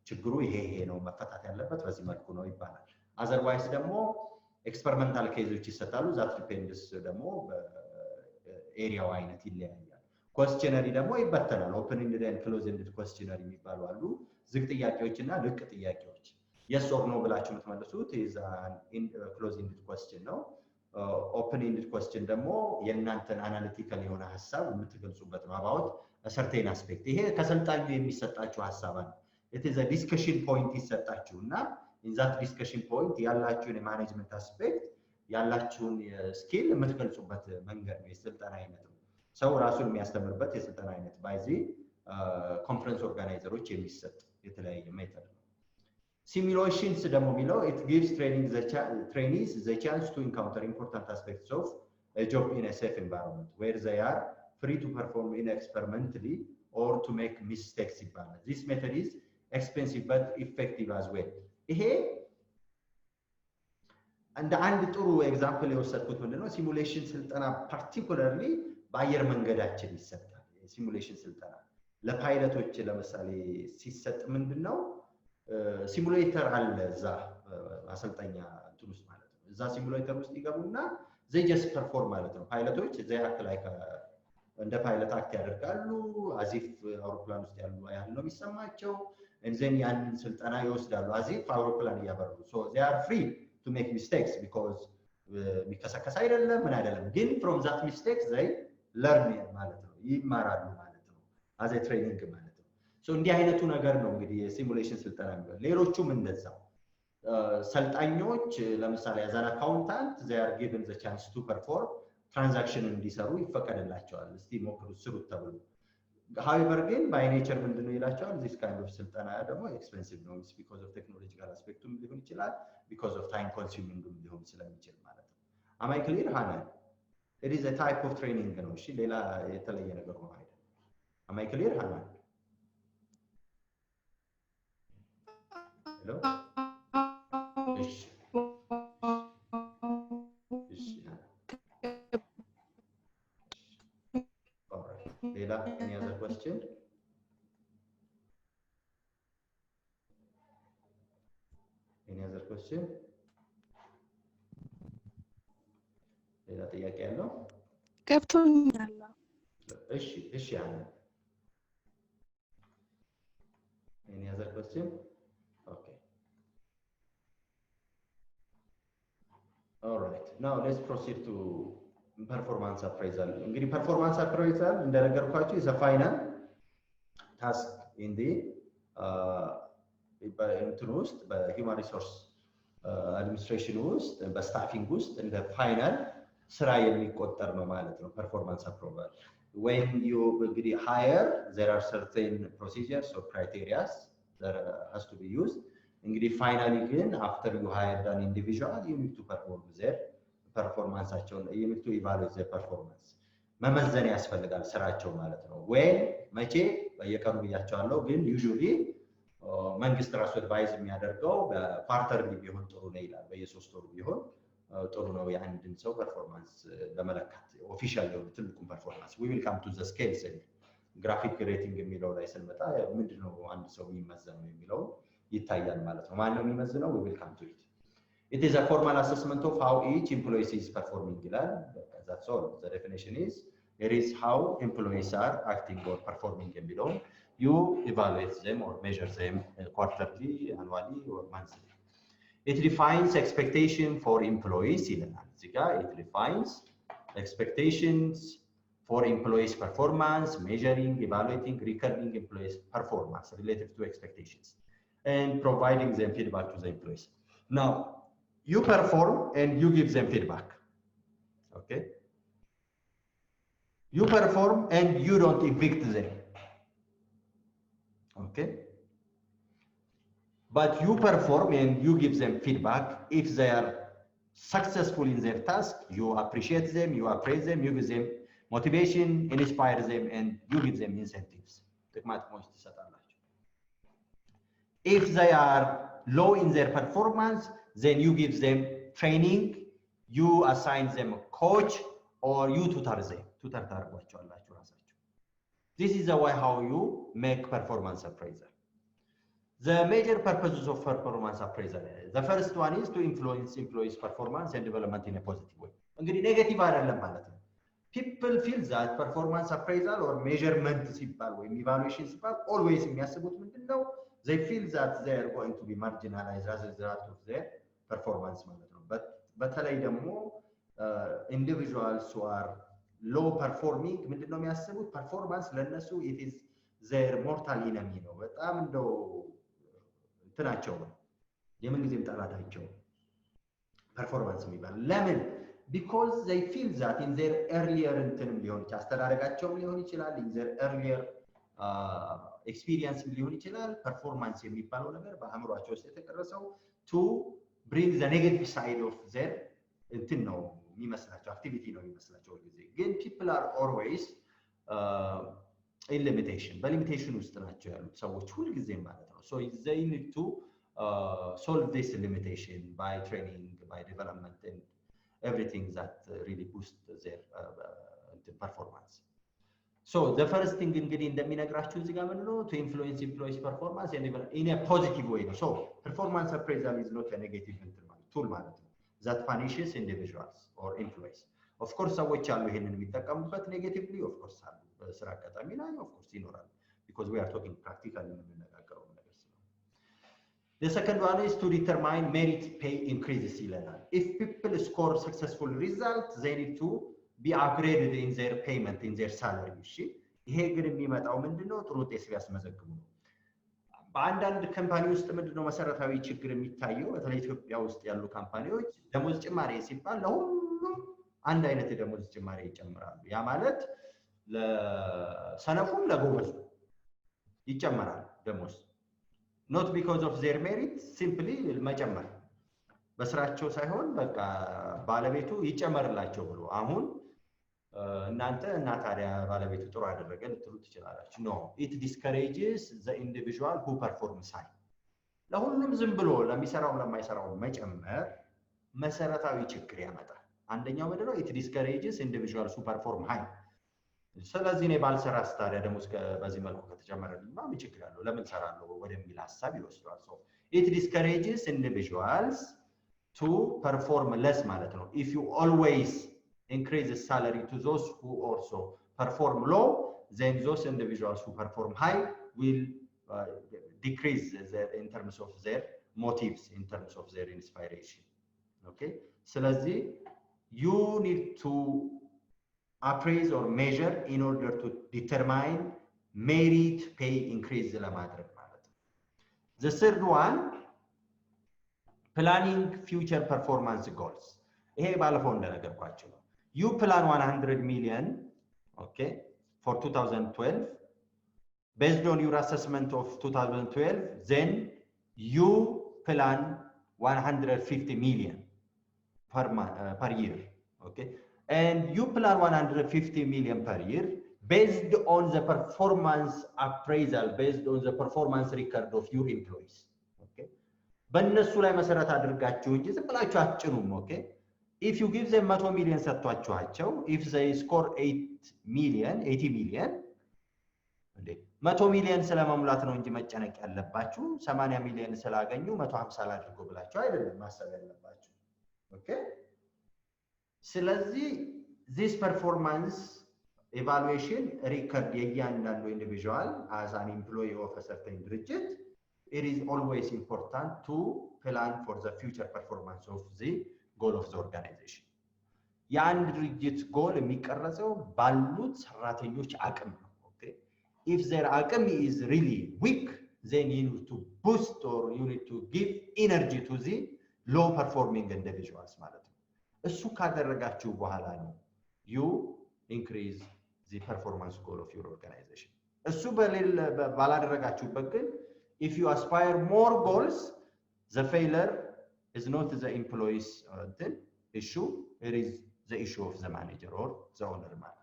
ችግሩ ይሄ ነው መፈታት ያለበት በዚህ መልኩ ነው ይባላል otherwise ደግሞ ኤክስፐሪመንታል ኬዞች ይሰጣሉ that depends ደግሞ በኤሪያው አይነት ይለያያል questionnaire ደግሞ ይበተናል open ended and close ended questionnaire የሚባሉ አሉ ዝግ ጥያቄዎችና ልቅ ጥያቄዎች yes or no ብላችሁ የምትመልሱት is an close ended question ነው open ended question ደግሞ የእናንተን አናሊቲካል የሆነ ሐሳብ የምትገልጹበት ነው about a certain aspect ይሄ ከሰልጣኙ የሚሰጣችሁ ሐሳብ ነው it is a discussion point ይሰጣችሁና in that discussion point ያላችሁን የማኔጅመንት አስፔክት ያላችሁን ስኪል የምትገልጹበት መንገድ ነው የስልጠና አይነት ነው ሰው ራሱን የሚያስተምርበት የስልጠና አይነት ባይዚ ኮንፈረንስ ኦርጋናይዘሮች የሚሰጥ የተለያየ ሜተድ ነው simulations ደግሞ የሚለው it gives trainees the chance to encounter important aspects of a job in a safe environment where they are free to perform experimentally or to make mistakes ይባላል this method is expensive but effective as well ይሄ እንደ አንድ ጥሩ ኤግዛምፕል የወሰድኩት ምንድነው ሲሙሌሽን ስልጠና ፓርቲኩላርሊ በአየር መንገዳችን ይሰጣል ሲሙሌሽን ስልጠና ለፓይለቶች ለምሳሌ ሲሰጥ ምንድነው ሲሙሌተር አለ እዛ አሰልጣኛ እንትን ውስጥ ማለት ነው እዛ ሲሙሌተር ውስጥ ይገቡና they just perform ማለት ነው ፓይለቶች they act like እንደ ፓይለት አክት ያደርጋሉ አዚፍ አውሮፕላን ውስጥ ያሉ ያህል ነው የሚሰማቸው and then ያንን ስልጠና ይወስዳሉ as if አውሮፕላን እያበሩ so they are free to make mistakes because የሚከሰከስ አይደለም ምን አይደለም ግን from that mistakes they learn ማለት ነው ይማራሉ ማለት ነው as a training ማለት ነው so እንዲህ አይነቱ ነገር ነው እንግዲህ የሲሙሌሽን ስልጠና የሚባለው ሌሎቹም እንደዛው ሰልጣኞች ለምሳሌ as an accountant they are given the chance to perform transaction እንዲሰሩ ይፈቀድላቸዋል እስቲ ሞክሩት ስሩት ተብሎ however ግን by nature ምንድነው ይላቸዋል this kind of ስልጠና ደግሞ expensive ነው because of technological aspectም ሊሆን ይችላል because of time consuming ሊሆን ስለሚችል ማለት ነው am I clear Hanan it is a type of training ነው እሺ ሌላ የተለየ ነገር ነው አይደል am I clear Hanan hello እሺ Leila, any other question? Any other question? Leila, ጥያቄ ያለው? ገብቶኛል። እሺ አለ። Any other question? Okay. All right. Now let's proceed to performance appraisal. እንግዲህ performance appraisal እንደነገርኳችሁ is a final task in the እንትን ውስጥ በሂውማን ሪሶርስ አድሚኒስትሬሽን ውስጥ በስታፊንግ ውስጥ እንደ ፋይናል ስራ የሚቆጠር ነው ማለት ነው performance approval. When you እንግዲህ hire there are certain procedures or criteria that has to be used. እንግዲህ finally ግን after you hire an individual you need to perform their performance you need to evaluate their performance መመዘን ያስፈልጋል ስራቸው ማለት ነው when መቼ በየቀኑ ብያቸዋለሁ ግን usually መንግስት ራሱ advise የሚያደርገው በኳርተርሊ ቢሆን ጥሩ ነው ይላል በየሶስት ወሩ ቢሆን ጥሩ ነው የአንድን ሰው performance ለመለካት ኦፊሻል የሆነ ትልቁን performance we will come to the scales and graphic rating የሚለው ላይ ስንመጣ ምንድነው አንድ ሰው የሚመዘነው የሚለው ይታያል ማለት ነው ማን ነው የሚመዝነው we will come to it. It is a formal assessment of how each employee is performing. That's all. The definition is, it is how employees are acting or performing below. You evaluate them or measure them quarterly, annually, or monthly. It defines expectation for employees. It defines expectations for employees' performance, measuring, evaluating, recording employees' performance related to expectations, and providing them feedback to the employees. Now, you perform and you give them feedback. Okay? You perform and you don't evict them. Okay? But you perform and you give them feedback. If they are successful in their task, you appreciate them, you appraise them, you give them motivation, inspire them, and you give them incentives. If they are low in their performance, then you give them training, you assign them a coach, or you tutor them. This is the way how you make performance appraisal. The major purposes of performance appraisal. The first one is to influence employees' performance and development in a positive way. Negative አይደለም ማለት ነው. People feel that performance appraisal or measurement ሲባል ወይም evaluation ሲባል always የሚያስቡት ምንድነው? They feel that they are going to be marginalized as a result of their performance ማለት ነው በተለይ ደግሞ individuals who are low performing ምንድነው የሚያስቡት performance ለነሱ it is their mortal enemy ነው በጣም እንደው እንትናቸው የምን ጊዜም ጠላታቸው performance የሚባል ለምን because they feel that in their earlier እንትንም ሊሆን ይችላል አስተዳደጋቸውም ሊሆን ይችላል in their earlier experience ሊሆን ይችላል performance የሚባለው ነገር በአእምሮአቸው ውስጥ የተቀረጸው to bring the negative side of their እንትን ነው የሚመስላቸው activity ነው የሚመስላቸው ጊዜ ግን people are always in limitation በሊሚቴሽን ውስጥ ናቸው ያሉት ሰዎች ሁሉ ጊዜ ማለት ነው so they need to solve this limitation by training by development and everything that really boosts their performance. So the first thing እንግዲህ እንደሚነግራችሁ እዚህ ጋር ምንድነው to influence employees performance and in a positive way ነው so performance appraisal is not a negative tool ማለት ነው that punishes individuals or employees of course ሰዎች አሉ ይሄንን የሚጠቀሙበት negatively of course አሉ በስራ አጋጣሚ ላይ of course ይኖራል because we are talking practically የምንነጋገረው ነገር ስለሆነ The second one is to determine merit pay increases. If people score successful results, they need to be upgraded in their payment, in their salary. ይሄ ግን የሚመጣው ምንድነው? ጥሩ ውጤት ሲያስመዘግቡ ነው። በአንዳንድ ካምፓኒ ውስጥ ምንድነው መሰረታዊ ችግር የሚታየው? በተለይ ኢትዮጵያ ውስጥ ያሉ ካምፓኒዎች ደሞዝ ጭማሪ ሲባል ለሁሉም አንድ አይነት ደሞዝ ጭማሪ ይጨምራሉ። ያ ማለት ለሰነፉም ለጎበዙ ይጨምራል ደሞዝ። not because of their merit, simply መጨመር በስራቸው ሳይሆን በቃ ባለቤቱ ይጨመርላቸው ብሎ አሁን እናንተ እና ታዲያ ባለቤቱ ጥሩ አደረገ ልትሉ ትችላላችሁ። no, it discourages the individual who performs high. ለሁሉም ዝም ብሎ ለሚሰራው ለማይሰራው መጨመር መሰረታዊ ችግር ያመጣል። አንደኛው ምንድነው? it discourages individuals who perform high. ስለዚህ ነው ባልሰራስ ታዲያ ደሞዝ በዚህ መልኩ ከተጨመረልኝ ምን ችግር አለው? ለምን ሰራለሁ ወደሚል ሐሳብ ይወስዳል። so it discourages individuals to perform less ማለት ነው። if you always increase the salary to those who also perform low, then those individuals who perform high will decrease in terms of their motives, in terms of their inspiration. Okay, ስለዚህ you need to appraise or measure in order to determine merit pay increase ለማድረግ ማለት ነው። The third one, planning future performance goals. ይሄ ባለፈው እንደነገርኳችሁ ነው። You plan 100 million, okay, for 2012. Based on your assessment of 2012, then you plan 150 million per year, okay? And you plan 150 million per year based on the performance appraisal, based on the performance record of your employees, okay? በእነሱ ላይ መሰረት አድርጋችሁ እንጂ ዝም ብላችሁ አትጭኑም። okay? If you give them 100 million ሰጥቷችኋቸው, if they score 80 million, 100 ሚሊዮን ስለመሙላት ነው እንጂ መጨነቅ ያለባችሁ 80 ሚሊዮን ስላገኙ 150 ላድርጎ ብላችሁ አይደለም ማሰብ ያለባችሁ። ኦኬ። ስለዚህ this performance evaluation record የእያንዳንዱ ኢንዲቪጁዋል as an employee of a certain ድርጅት, it is always important to plan for the future performance of the goal of the organization. የአንድ ድርጅት ጎል የሚቀረጸው ባሉት ሰራተኞች አቅም ነው። okay? If their አቅም is really weak, then you need to boost or you need to give energy to the low performing individuals ማለት ነው። እሱ ካደረጋችሁ በኋላ ነው you increase the performance goal of your organization. እሱ ባላደረጋችሁበት ግን if you aspire more goals, the failure is not the employees issue, it is the issue of the manager or the owner manager.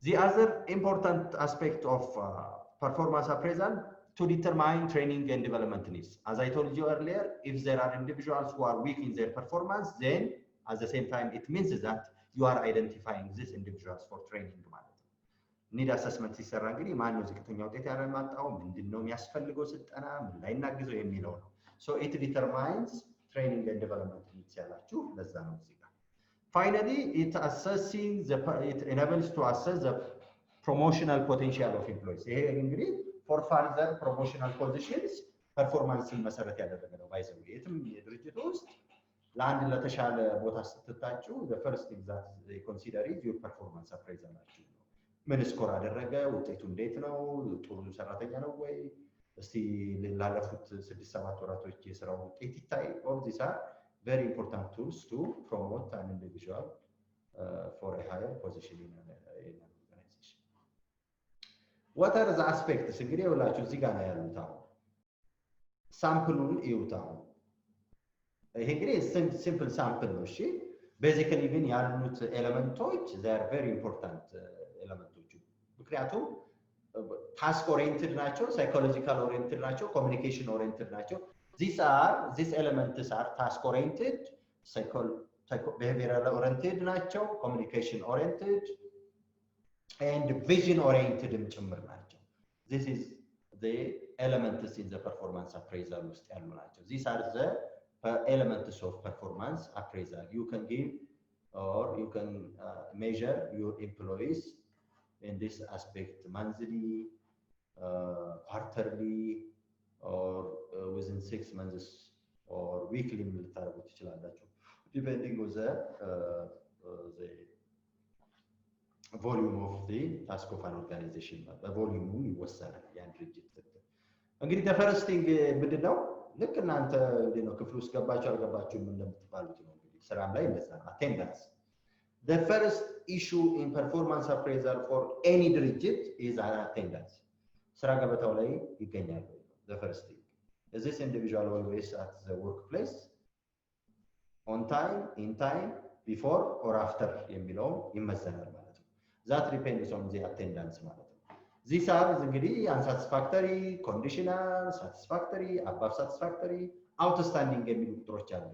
The other important aspect of performance appraisal, to determine training and development needs. As I told you earlier, if there are individuals who are weak in their performance, then at the same time it means that you are identifying these individuals for training ማለት ነው። ኒድ አሰስመንት ሲሰራ እንግዲህ ማን ነው ዝቅተኛ ውጤት ያመጣው፣ ምንድነው የሚያስፈልገው ስልጠና፣ ምን ላይ እናግዘው የሚለው ነው። so it determines training and development needs ያላችሁ ለዛ ነው እዚህ ጋር። finally it enables to assess the promotional potential of employees. ይሄ እንግዲህ for further promotional positions performance መሰረት ያደረገ ነው። ባይዘው የትም የድርጅት ውስጥ ለአንድ ለተሻለ ቦታ ስትታጩ the first thing that they consider is your performance appraisal ናችሁ። ምን ስኮር አደረገ፣ ውጤቱ እንዴት ነው፣ ጥሩ ሰራተኛ ነው ወይ፣ እስቲ ላለፉት 6-7 ወራቶች የስራው ውጤት ይታይ። all these are very important tools to promote an individual for a higher position in an organization. What are the aspects? እንግዲህ ሁላችሁ እዚህ ጋር ነው ያሉት። አሁን ሳምፕሉን ይውጣው። ይሄ እንግዲህ ሲምፕል ሳምፕል ነው። እሺ ቤዚካሊ ግን ያሉት ኤሌመንቶች they are very important ኤሌመንቶቹ። ምክንያቱም ታስክ ኦሪየንትድ ናቸው፣ ሳይኮሎጂካል ኦሪየንትድ ናቸው፣ ኮሚኒኬሽን ኦሪየንትድ ናቸው። these elements are task oriented, behavioral oriented ናቸው፣ communication oriented and vision oriented ጭምር ናቸው። this is the elements in the performance appraisal ውስጥ ያሉ ናቸው። these are the elements of performance appraisal. You can give or you can measure your employees in this aspect monthly, quarterly or within 6 months or weekly ልታደርጉ ትችላላችሁ depending on the volume of the task of an organization በቮሊዩሙ ይወሰናል ያን ድርጅት እንግዲህ the first thing ምንድነው ልክ እናንተ እንደው ክፍል ውስጥ ገባችሁ አልገባችሁም እንደምትባሉት ነው እንግዲህ ስራም ላይ እንደዛ attendance the first issue in performance appraisal for any ድርጅት is attendance ስራ ገበታው ላይ ይገኛል the first thing is this individual always at the workplace on time in time before or after የሚለው ይመዘናል ማለት ነው that depends on the attendance ማለት ነው these are እንግዲህ unsatisfactory conditional satisfactory above satisfactory outstanding የሚሉ ቁጥሮች አሉ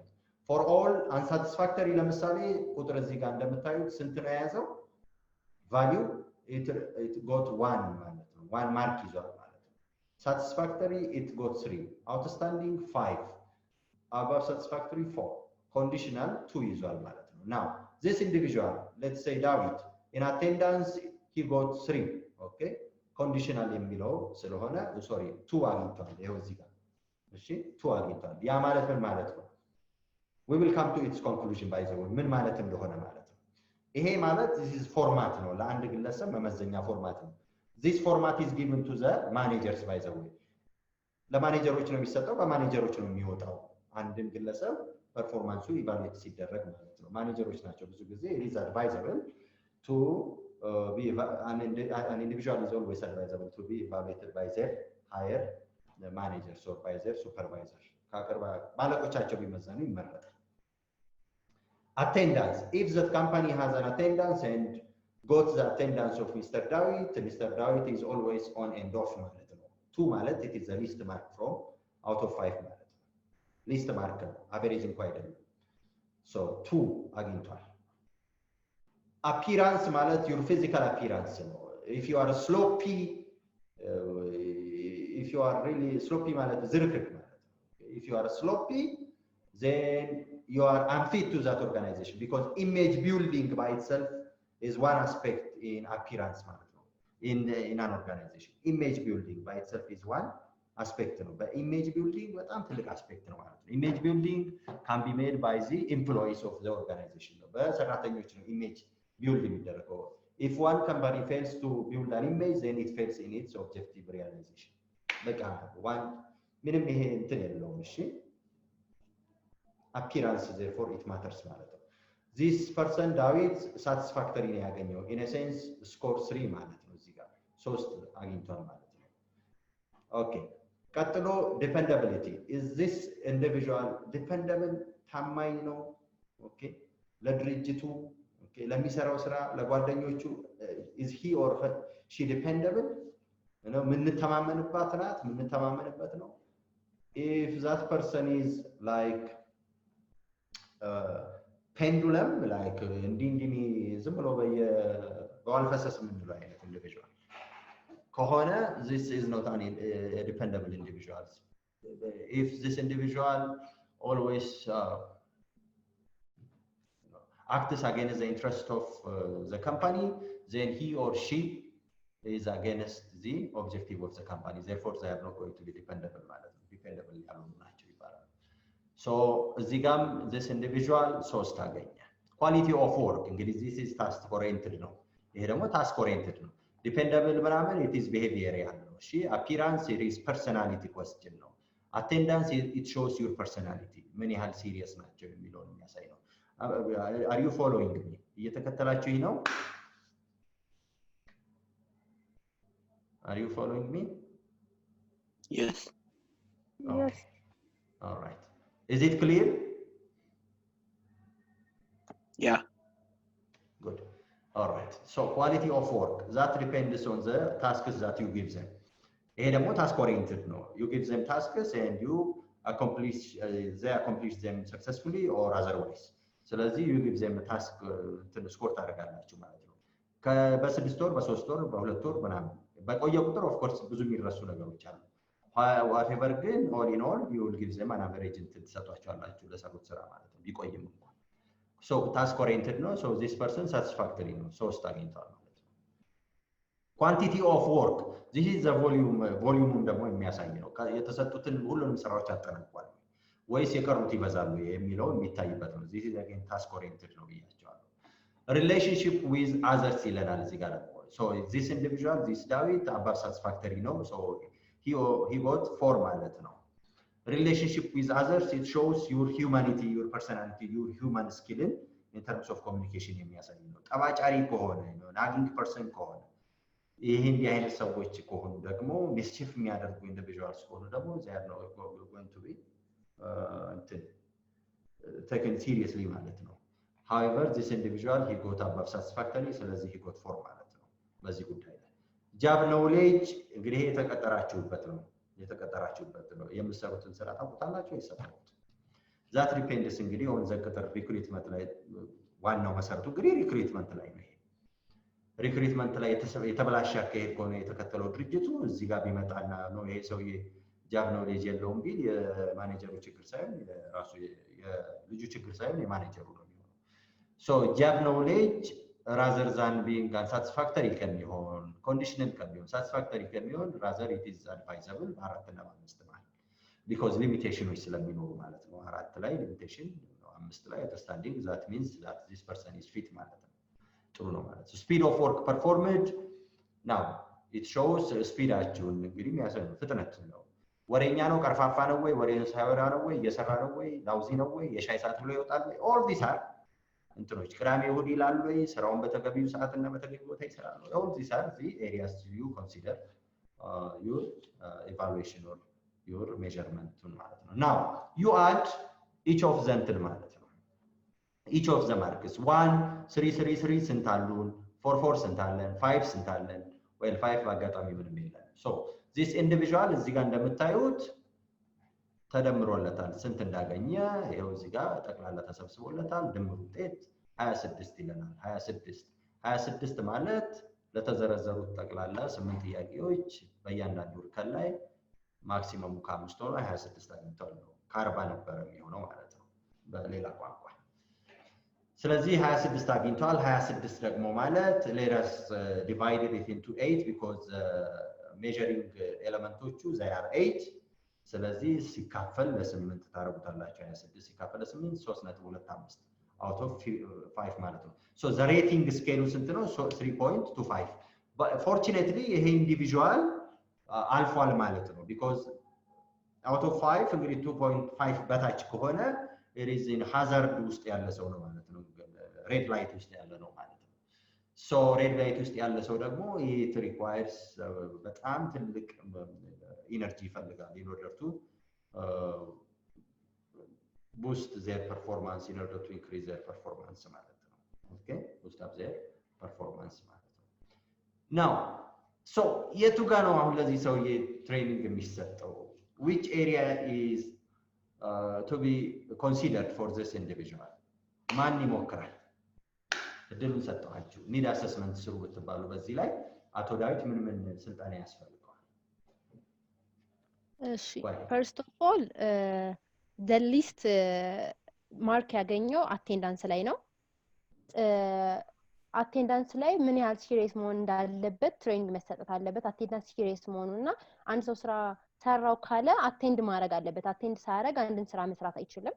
for all unsatisfactory ለምሳሌ ቁጥር እዚህ ጋር እንደምታዩት ስንት ነው የያዘው value it got 1 ማለት ነው 1 ማርክ ይዟል ማለት ነው satisfactory it got 3 outstanding 5 above satisfactory 4 conditional 2 ይዟል ማለት ነው now this individual let's say David in attendance he got 3 okay conditional የሚለው ስለሆነ sorry 2 አግኝቷል ይሄው እዚህ ጋር እሺ 2 አግኝቷል ያ ማለት ምን ማለት ነው we will come to its conclusion by the way ምን ማለት እንደሆነ ማለት ነው ይሄ ማለት this is format ነው ለአንድ ግለሰብ መመዘኛ ፎርማት ነው this format is given to the managers by the way ለማኔጀሮች ነው የሚሰጠው በማኔጀሮች ነው የሚወጣው አንድን ግለሰብ ፐርፎርማንሱ ኢቫሉዌት ሲደረግ ማለት ነው ማኔጀሮች ናቸው ብዙ ጊዜ it is advisable to be an individual is always advisable to be evaluated by their higher managers or by their supervisor ካቀርባ ባለቆቻቸው ቢመዘኑ ይመረጣል attendance if the company has an attendance and got the attendance of Mr. David is always on and off ማለት ነው 2 ማለት it is the least mark from out of 5 ማለት ነው least mark ነው average እንኳን አይደለም so 2 አግኝቷል appearance ማለት your physical appearance ነው if you are sloppy if you are really sloppy ማለት ዝርክርክ ማለት if you are sloppy then you are unfit to that organization because image building by itself is one aspect in appearance ማለት ነው in an organization image building by itself is one aspect ነው but image building በጣም ትልቅ aspect ነው ማለት ነው image building can be made by the employees of the organization ነው በሰራተኞች ነው image build የሚደረገው if one company fails to build an image then it fails in its objective realization በቃ one ምንም ይሄ እንትን የለውም እሺ appearance therefore it matters ማለት ነው this person David satisfactory ነው ያገኘው in a sense score 3 ማለት ነው እዚህ ጋር 3 አግኝቷል ማለት ነው okay ቀጥሎ dependability is this individual dependable ታማኝ ነው okay ለድርጅቱ okay ለሚሰራው ስራ ለጓደኞቹ is he or she dependable ነው ምንተማመንባት ናት ምንተማመንበት ነው if that person is like pendulum like እንዲንዲኒ ዝም ብሎ በዋልፈሰስ ምንለው አይነት individual ከሆነ this is not a dependable individual if this individual always acts against the interest of the company then he or she is against the objective of the company therefore they are not going to be dependable ማለት ነው dependable ያልሆኑ ናቸው ይባላል so እዚህ ጋም this individual 3 አገኘ quality of work እንግዲህ this is task oriented ነው ይሄ ደግሞ task oriented ነው dependable ምናምን it is behavioral ነው እሺ appearance it is personality question ነው attendance it shows your personality ምን ያህል serious ናቸው የሚለውን የሚያሳይ ነው are you following me እየተከተላችሁኝ ነው Are you following me? Yes. Okay. Yes. All right. Is it clear? Yeah. Good. All right. So quality of work that depends on the tasks that you give them. ይሄ ደግሞ task oriented ነው. You give them tasks and you accomplish they accomplish them successfully or otherwise. ስለዚህ you give them a task ስኮር ታደርጋላችሁ ማለት ነው. በ6 ወር በ3 ወር በ2 ወር ምናምን በቆየ ቁጥር of course ብዙ የሚረሱ ነገሮች አሉ whatever ግን all in all you will give them an average ትሰጧቸዋላችሁ ለሰሩት ስራ ማለት ነው ቢቆይም እንኳን so task oriented ነው so this person satisfactory ነው 3 አግኝቷል ማለት ነው ኳንቲቲ ኦፍ ወርክ this is the volume ደግሞ የሚያሳይ ነው የተሰጡትን ሁሉንም ስራዎች አጠናቋል ወይስ የቀሩት ይበዛሉ የሚለው የሚታይበት ነው this is again task oriented ነው ብያቸዋለሁ relationship with others ይለናል እዚህ ጋር ደግሞ so this individual this David above satisfactory ነው so he got 4 ማለት ነው relationship with others it shows your humanity your personality your human skill in terms of communication የሚያሳይ ነው ጠባጫሪ ከሆነ ነው nagging person ከሆነ ይሄ እንዲህ አይነት ሰዎች ከሆኑ ደግሞ ሚስቺፍ የሚያደርጉ ኢንዲቪጁዋልስ ከሆኑ ደግሞ they are not going to be taken seriously ማለት ነው however this individual he got above satisfactory ስለዚህ he got 4 ማለት ነው በዚህ ጉዳይ ላይ job knowledge እንግዲህ የተቀጠራችሁበት ነው የምትሰሩትን ስራ ታውቁታላችሁ ይሰጣችኋል that depends እንግዲህ on the ቅጥር ሪክሩትመንት ላይ ዋናው መሰረቱ እንግዲህ ሪክሩትመንት ላይ ነው ሪክሩትመንት ላይ የተበላሸ አካሄድ ከሆነ የተከተለው ድርጅቱ እዚህ ጋር ቢመጣና ነው ይሄ ሰውዬ job knowledge የለውም ቢል የማኔጀሩ ችግር ሳይሆን የራሱ የልጁ ችግር ሳይሆን የማኔጀሩ ነው የሚሆነው so job knowledge rather than being unsatisfactory can be on conditional can be on satisfactory can be on rather it is advisable 4 እና 5 ማለት because limitations ስለሚኖሩ ማለት ነው 4 ላይ limitation 5 ላይ understanding that means that this person is fit ማለት ነው ጥሩ ነው ማለት ነው speed of work performed now it shows speedaችሁን እንግዲህ የሚያሳይ ነው ፍጥነት ነው ወሬኛ ነው ቀርፋፋ ነው ወይ ወሬን ሳይወራ ነው ወይ እየሰራ ነው ወይ ላውዚ ነው ወይ የሻይ ሰዓት ብሎ ይወጣል ወይ all these are እንትኖች ቅዳሜ እሑድ ይላል ወይ ስራውን በተገቢው ሰዓትና በተገቢው ቦታ ይሰራል ወይ all these are the areas you consider your evaluation or your measurement ማለት ነው now you add each of them ማለት ነው each of the marks 1 3 3 3 ስንት አሉን 4 4 ስንት አለን 5 ስንት አለን well 5 በአጋጣሚ ምንም የለም so this individual እዚህ ጋር እንደምታዩት ተደምሮለታል ስንት እንዳገኘ ይሄው እዚህ ጋር ጠቅላላ ተሰብስቦለታል ድምሩ ውጤት 26 ይለናል 26 ማለት ለተዘረዘሩት ጠቅላላ 8 ጥያቄዎች በእያንዳንዱ እርከን ላይ ማክሲመሙ ከ5 ሆኖ 26 አግኝቷል ነው ከ40 ነበር የሚሆነው ማለት ነው በሌላ ቋንቋ ስለዚህ 26 አግኝቷል 26 ደግሞ ማለት let us divide it into 8 because measuring ኤሌመንቶቹ they are 8 ስለዚህ ሲካፈል ለ8 ታረጉታላችሁ 26 ሲካፈል ለ8 3.25 out of 5 ማለት ነው so the rating scale ስንት ነው 3.25 but fortunately ይሄ ኢንዲቪጁዋል አልፏል ማለት ነው because out of 5 እንግዲህ 2.5 በታች ከሆነ it is in hazard ውስጥ ያለ ሰው ነው ማለት ነው red light ውስጥ ያለ ነው ማለት ነው so red light ውስጥ ያለ ሰው ደግሞ it requires በጣም ትልቅ ኢነርጂ ይፈልጋል in order to boost their performance in order to increase their performance ማለት ነው okay boost up their performance ማለት ነው now so የቱ ጋር ነው አሁን ለዚህ ሰው የትሬኒንግ የሚሰጠው which area is to be considered for this individual ማን ይሞክራል እድሉን ሰጣችሁ ኒድ አሰስመንት ስሩ ብትባሉ በዚህ ላይ አቶ ዳዊት ምን ስልጣን ያስፈልጋል እሺ first of all the least ማርክ ያገኘው አቴንዳንስ ላይ ነው አቴንዳንስ ላይ ምን ያህል ሲሪየስ መሆን እንዳለበት ትሬኒንግ መሰጠት አለበት አቴንዳንስ ሲሪየስ መሆኑና አንድ ሰው ስራ ሰራው ካለ አቴንድ ማድረግ አለበት አቴንድ ሳያደርግ አንድን ስራ መስራት አይችልም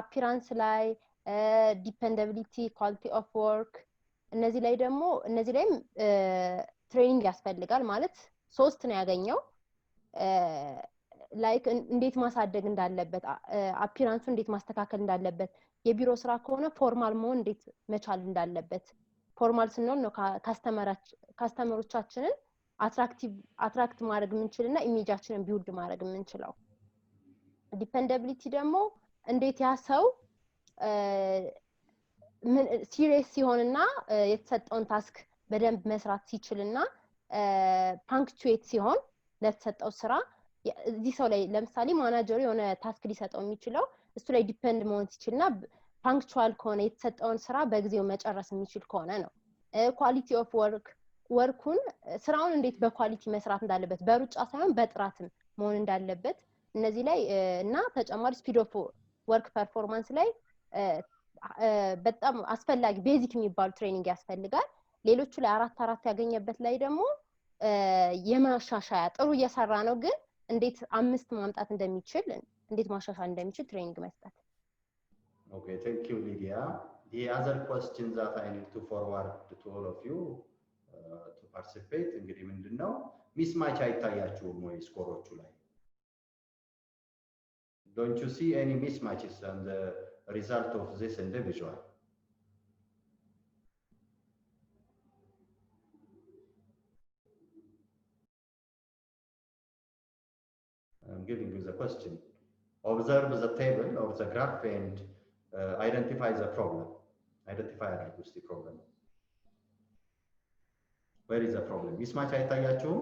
አፒራንስ ላይ ዲፔንደቢሊቲ ኳሊቲ ኦፍ ወርክ እነዚህ ላይም ትሬኒንግ ያስፈልጋል ማለት 3 ነው ያገኘው ላይክ እንዴት ማሳደግ እንዳለበት አፒራንሱ እንዴት ማስተካከል እንዳለበት የቢሮ ስራ ከሆነ ፎርማል መሆን እንዴት መቻል እንዳለበት ፎርማል ስንሆን ነው ካስተመሮቻችንን አትራክት ማድረግ የምንችልና ኢሜጃችንን ቢውልድ ማድረግ የምንችለው ዲፔንደቢሊቲ ደግሞ እንዴት ያሰው ሲሪየስ ሲሆንና የተሰጠውን ታስክ በደንብ መስራት ሲችልና ፓንክቹዌት ሲሆን ለተሰጠው ስራ እዚህ ሰው ላይ ለምሳሌ ማናጀሩ የሆነ ታስክ ሊሰጠው የሚችለው እሱ ላይ ዲፔንድ መሆን ሲችልና ፓንክቹዋል ከሆነ የተሰጠውን ስራ በጊዜው መጨረስ የሚችል ከሆነ ነው ኳሊቲ ኦፍ ወርኩን ስራውን እንዴት በኳሊቲ መስራት እንዳለበት በሩጫ ሳይሆን በጥራትም መሆን እንዳለበት እነዚህ ላይ እና ተጨማሪ ስፒድ ኦፍ ወርክ ፐርፎርማንስ ላይ በጣም አስፈላጊ ቤዚክ የሚባሉ ትሬኒንግ ያስፈልጋል ሌሎቹ ላይ 4 ያገኘበት ላይ ደግሞ የማሻሻያ ጥሩ እየሰራ ነው ግን እንዴት 5 ማምጣት እንደሚችል እንዴት ማሻሻል እንደሚችል ትሬኒንግ መስጠት። Okay, thank you, Lydia. The other questions that I need to forward to all of you to participate እንግዲህ ምንድነው ሚስማች አይታያችሁም ወይ ስኮሮቹ ላይ? Don't you see any mismatches on the result of this individual? I'm giving you the question. Observe the table or the graph and identify the problem. Identify the problem. Where is the problem? Mismatch አይታያችሁም?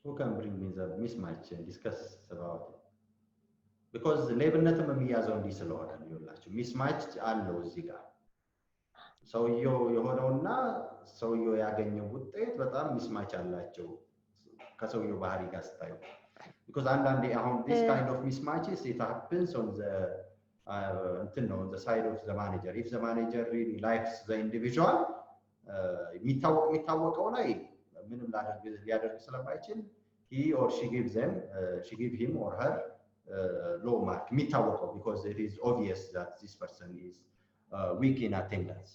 Who can bring me the mismatch and discuss about it? Because ሌብነትም የሚያዘው እንዲህ ስለሆነ ነው ይላችሁ ሚስማች አለው እዚህ ጋር ሰውየው የሆነውና ሰውየው ያገኘው ውጤት በጣም ሚስማች አላቸው ከሰውየው ባህሪ ጋር ስታዩ because አንዳንዴ አሁን this kind of mismatches it happens on the on the side of the manager if the manager really likes the individual የሚታወቀው ላይ ምንም ሊያደርግ ስለማይችል he or she gives him or her low mark የሚታወቀው because it is obvious that this person is weak in attendance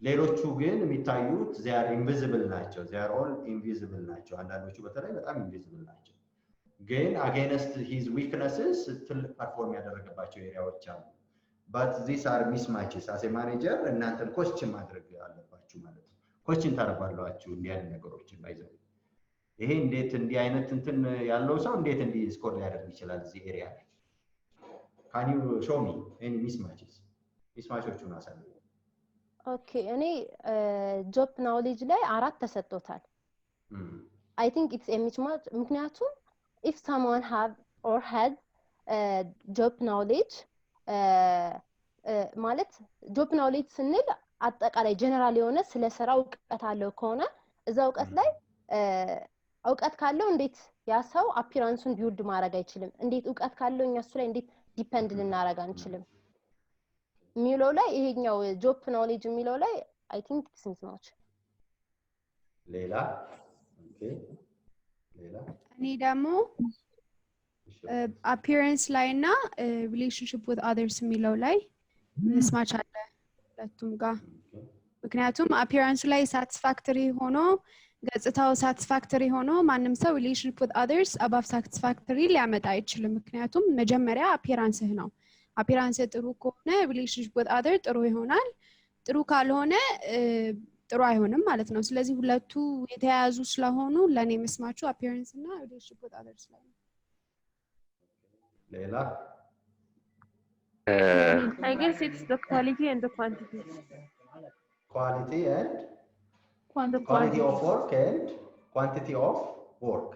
ሌሎቹ ግን የሚታዩት they are invisible ናቸው they are all invisible ናቸው አንዳንዶቹ በተለይ በጣም invisible ናቸው ግን against his weaknesses ትልቅ ፐርፎርም ያደረገባቸው ኤሪያዎች አሉ but these are mismatches as a manager እናንተን ኮስችን ማድረግ አለባችሁ ማለት ነው ኮስችን ታደርጋላችሁ እንዲህ አይነት ነገሮችን ባይዘው ይሄ እንዴት እንዲህ አይነት እንትን ያለው ሰው እንዴት እንዲህ ስኮር ሊያደርግ ይችላል እዚህ ኤሪያ ላይ can you show me any mismatches አሳዩ ኦኬ እኔ ጆብ ናውሌጅ ላይ 4 ተሰጥቶታል I think it's a mismatch ምክንያቱም if someone have or had job knowledge ማለት job knowledge ስንል አጠቃላይ ጀነራል የሆነ ስለ ስራው እውቀት አለው ከሆነ እዛ እውቀት ላይ እውቀት ካለው እንዴት ያ ሰው አፒራንሱን ቢውልድ ማድረግ አይችልም እንዴት እውቀት ካለው እኛሱ ላይ እንዴት ዲፔንድ ልናደርግ አንችልም ሚለው ላይ ይሄኛው ጆብ ናውሌጅ ሚለው ላይ I think it's mismatch ሌላ ኦኬ ሌላ እኔ ደግሞ appearance ላይ እና relationship with others ሚለው ላይ mismatch አለ ሁለቱም ጋር ምክንያቱም appearance ላይ satisfactory ሆኖ ገጽታው satisfactory ሆኖ ማንም ሰው relationship with others above satisfactory ሊያመጣ አይችልም ምክንያቱም መጀመሪያ appearance ነው appearance ጥሩ ከሆነ relationship with others ጥሩ ይሆናል ጥሩ ካልሆነ ጥሩ አይሆንም ማለት ነው ስለዚህ ሁለቱ የተያያዙ ስለሆኑ ለኔ መስማቹ appearance እና relationship with others ላይ ሌላ I guess it's the quality and the quantity. Quality and quality of work and quantity of work.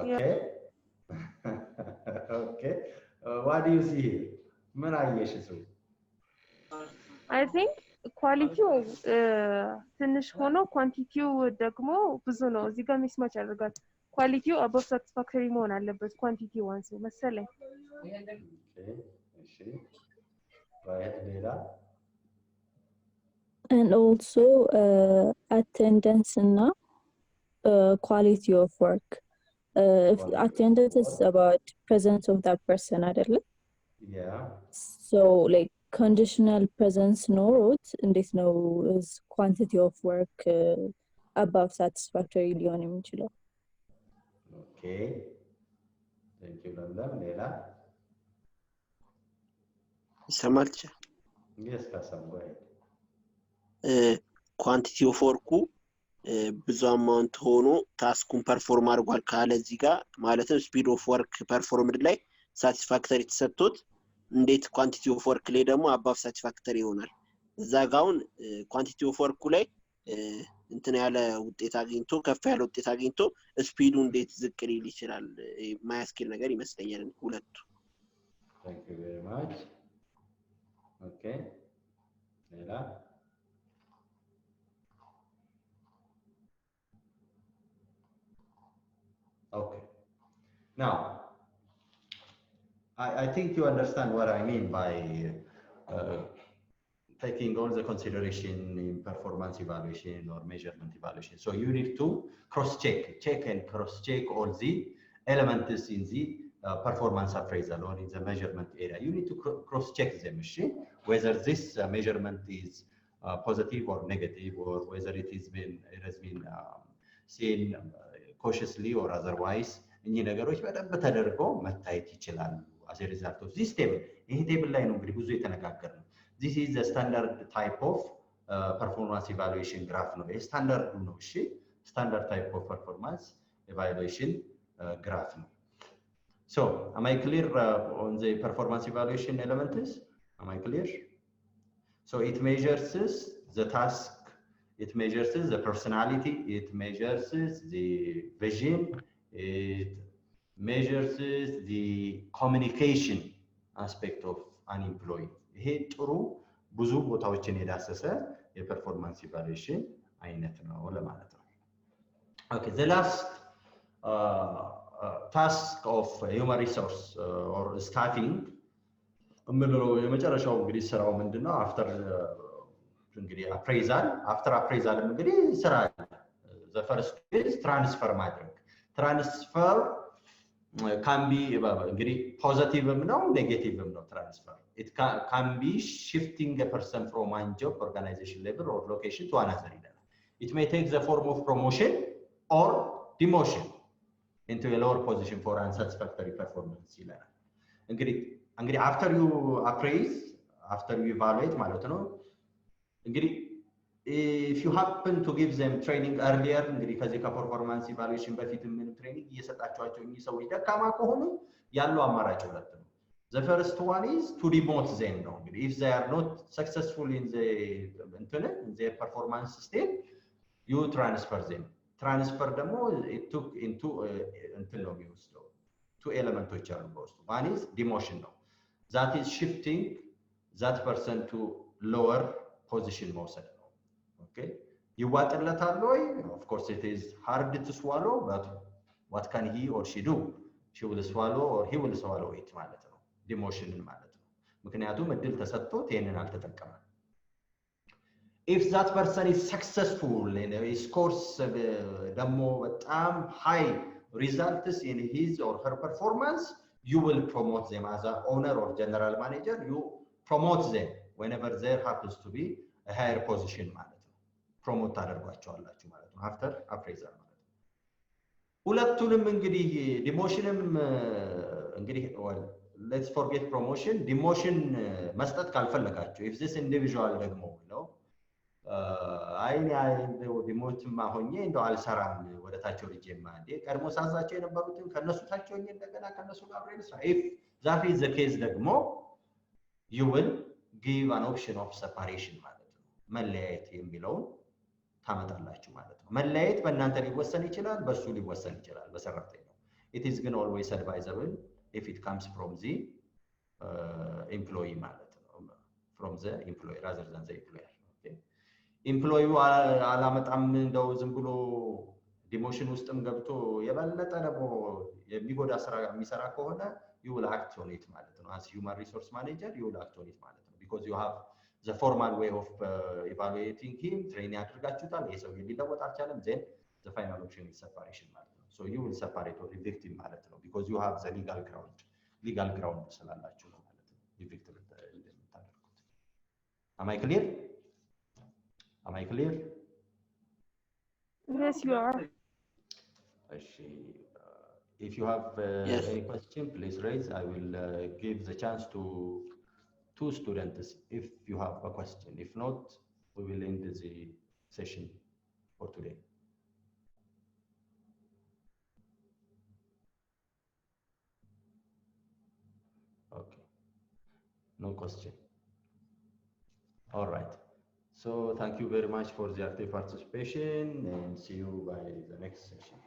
Okay. Yeah. Okay. What do you see here? ምን አየሽ እሱ? I think ኳሊቲው ትንሽ ሆኖ ኳንቲቲው ደግሞ ብዙ ነው እዚህ ጋር ሚስማች ያደርጋል ኳሊቲው above satisfactory መሆን አለበት ኳንቲቲው ዋንስ መሰለኝ እሺ right ሌላ and also attendance እና quality of work if attendance is about presence of that person አይደለ yeah so like conditional presence ኖሮት እንዴት ነው is quantity of work above satisfactory ሊሆን የሚችለው okay thank you ለምለም ሌላ ይሰማል yes ካሳምባይ ኳንቲቲ ኦፍ ወርኩ ብዙ አማውንት ሆኖ ታስኩን ፐርፎርም አድርጓል ካለ እዚህ ጋር ማለትም ስፒድ ኦፍ ወርክ ፐርፎርምድ ላይ ሳቲስፋክተሪ ተሰጥቶት እንዴት ኳንቲቲ ኦፍ ወርክ ላይ ደግሞ አባፍ ሳቲስፋክተሪ ይሆናል እዛ ጋውን ኳንቲቲ ኦፍ ወርኩ ላይ እንትን ያለ ውጤት አግኝቶ ከፍ ያለ ውጤት አግኝቶ ስፒዱ እንዴት ዝቅ ሊል ይችላል ማያስኪል ነገር ይመስለኛል ሁለቱ thank you very much okay ሌላ okay now I think you understand what I mean by taking all the consideration in performance evaluation or measurement evaluation. So you need to check and cross-check all the elements in the performance appraisal or in the measurement area. You need to cross-check them, whether this measurement is positive or negative, or whether it has been seen cautiously or otherwise. እኚህ ነገሮች በደንብ ተደርገው መታየት ይችላሉ as a result of this table። ይሄ ቴብል ላይ ነው እንግዲህ ብዙ የተነጋገርነው። This is the standard type of performance evaluation graph ነው። ይሄ ስታንዳርዱ ነው። እሺ standard type of performance evaluation graph ነው። So am I clear on the performance evaluation elements? Am I clear? So it measures the task, it measures the personality, it measures the vision, it measures the communication aspect of an employee. ይሄ ጥሩ ብዙ ቦታዎችን የዳሰሰ የፐርፎርማንስ ኢቫሉዌሽን አይነት ነው ለማለት ነው። Okay, the last task of human resource or staffing እምንለው የመጨረሻው እንግዲህ ስራው ምንድነው? after እንግዲህ after appraisal እንግዲህ ስራ the first is transfer ማድረግ transfer can be እንግዲህ ፖዚቲቭም ነው ኔጌቲቭም ነው transfer. It can be shifting a person from one job organization level or location to another. It may take the form of promotion or demotion into a lower position for unsatisfactory performance ይላል። እንግዲህ after you appraise, after you evaluate ማለት ነው እንግዲህ if you happen to give them training earlier እንግዲህ ከዚህ ከፐርፎርማንስ ኢቫሉዌሽን በፊት ምን ትሬኒንግ እየሰጣቸዋቸው እኚህ ሰዎች ደካማ ከሆኑ ያለው አማራጭ ሁለት ነው። The first one is to demote them ነው እንግዲህ if they are not successful in their performance state, you transfer them. Transfer ደግሞ it took into ነው የሚወስደው two ኤሌመንቶች አሉ በውስጡ። one is demotion ነው, that is shifting that person to lower position መውሰድ ነው። Okay, ይዋጥለታል ወይ? Of course it is hard to swallow, but what can he or she do? She will swallow or he will swallow it ማለት ነው ዲሞሽንን ማለት ነው። ምክንያቱም እድል ተሰጥቶት ይሄንን አልተጠቀመም። If that person is successful and he scores ደግሞ በጣም high results in his or her performance, you will promote them as an owner or general manager. You promote them whenever there happens to be a higher position ማለት ነው። ፕሮሞት ታደርጓቸዋላችሁ ማለት ነው after appraisal ማለት ነው። ሁለቱንም እንግዲህ ዲሞሽንም እንግዲህ let's forget promotion, demotion መስጠት ካልፈለጋችሁ if this individual ደግሞ ነው ዲሞትማ ሆኜ እንደው አልሰራም ወደ ታች ወርጄማ እንዴ ቀድሞ ሳዛቸው የነበሩትን ከነሱ ታች ሆኜ እንደገና ከነሱ ጋር አብሬ ልስራ if that is the case ደግሞ you will give an option of separation ማለት ነው። መለያየት የሚለውን ታመጣላችሁ ማለት ነው። መለያየት በእናንተ ሊወሰን ይችላል፣ በሱ ሊወሰን ይችላል በሰራተኛው። it is ግን always advisable if it comes from the employee ማለት ነው from the employee rather than the employer. Okay, employee አላመጣም እንደው ዝም ብሎ ዲሞሽን ውስጥም ገብቶ የበለጠ ደግሞ የሚጎዳ ስራ የሚሰራ ከሆነ you will act on it ማለት ነው as human resource manager. You will act on it ማለት ነው because you have the formal way of evaluating him, train ያደርጋችሁታል። ይሄ ሰው ሊለወጥ አልቻለም, then the final option is separation ማለት ነው. So you will separate or evict him ማለት ነው because you have the legal ground ስላላችሁ ነው ማለት ነው evict የምታደርጉት። Am I clear? Am I clear? Yes, you are. If you have any question, please raise. I will give the chance to two students if you have a question. If not, we will end the session for today. Okay, no question. All right. So thank you very much for the active participation and see you by the next session.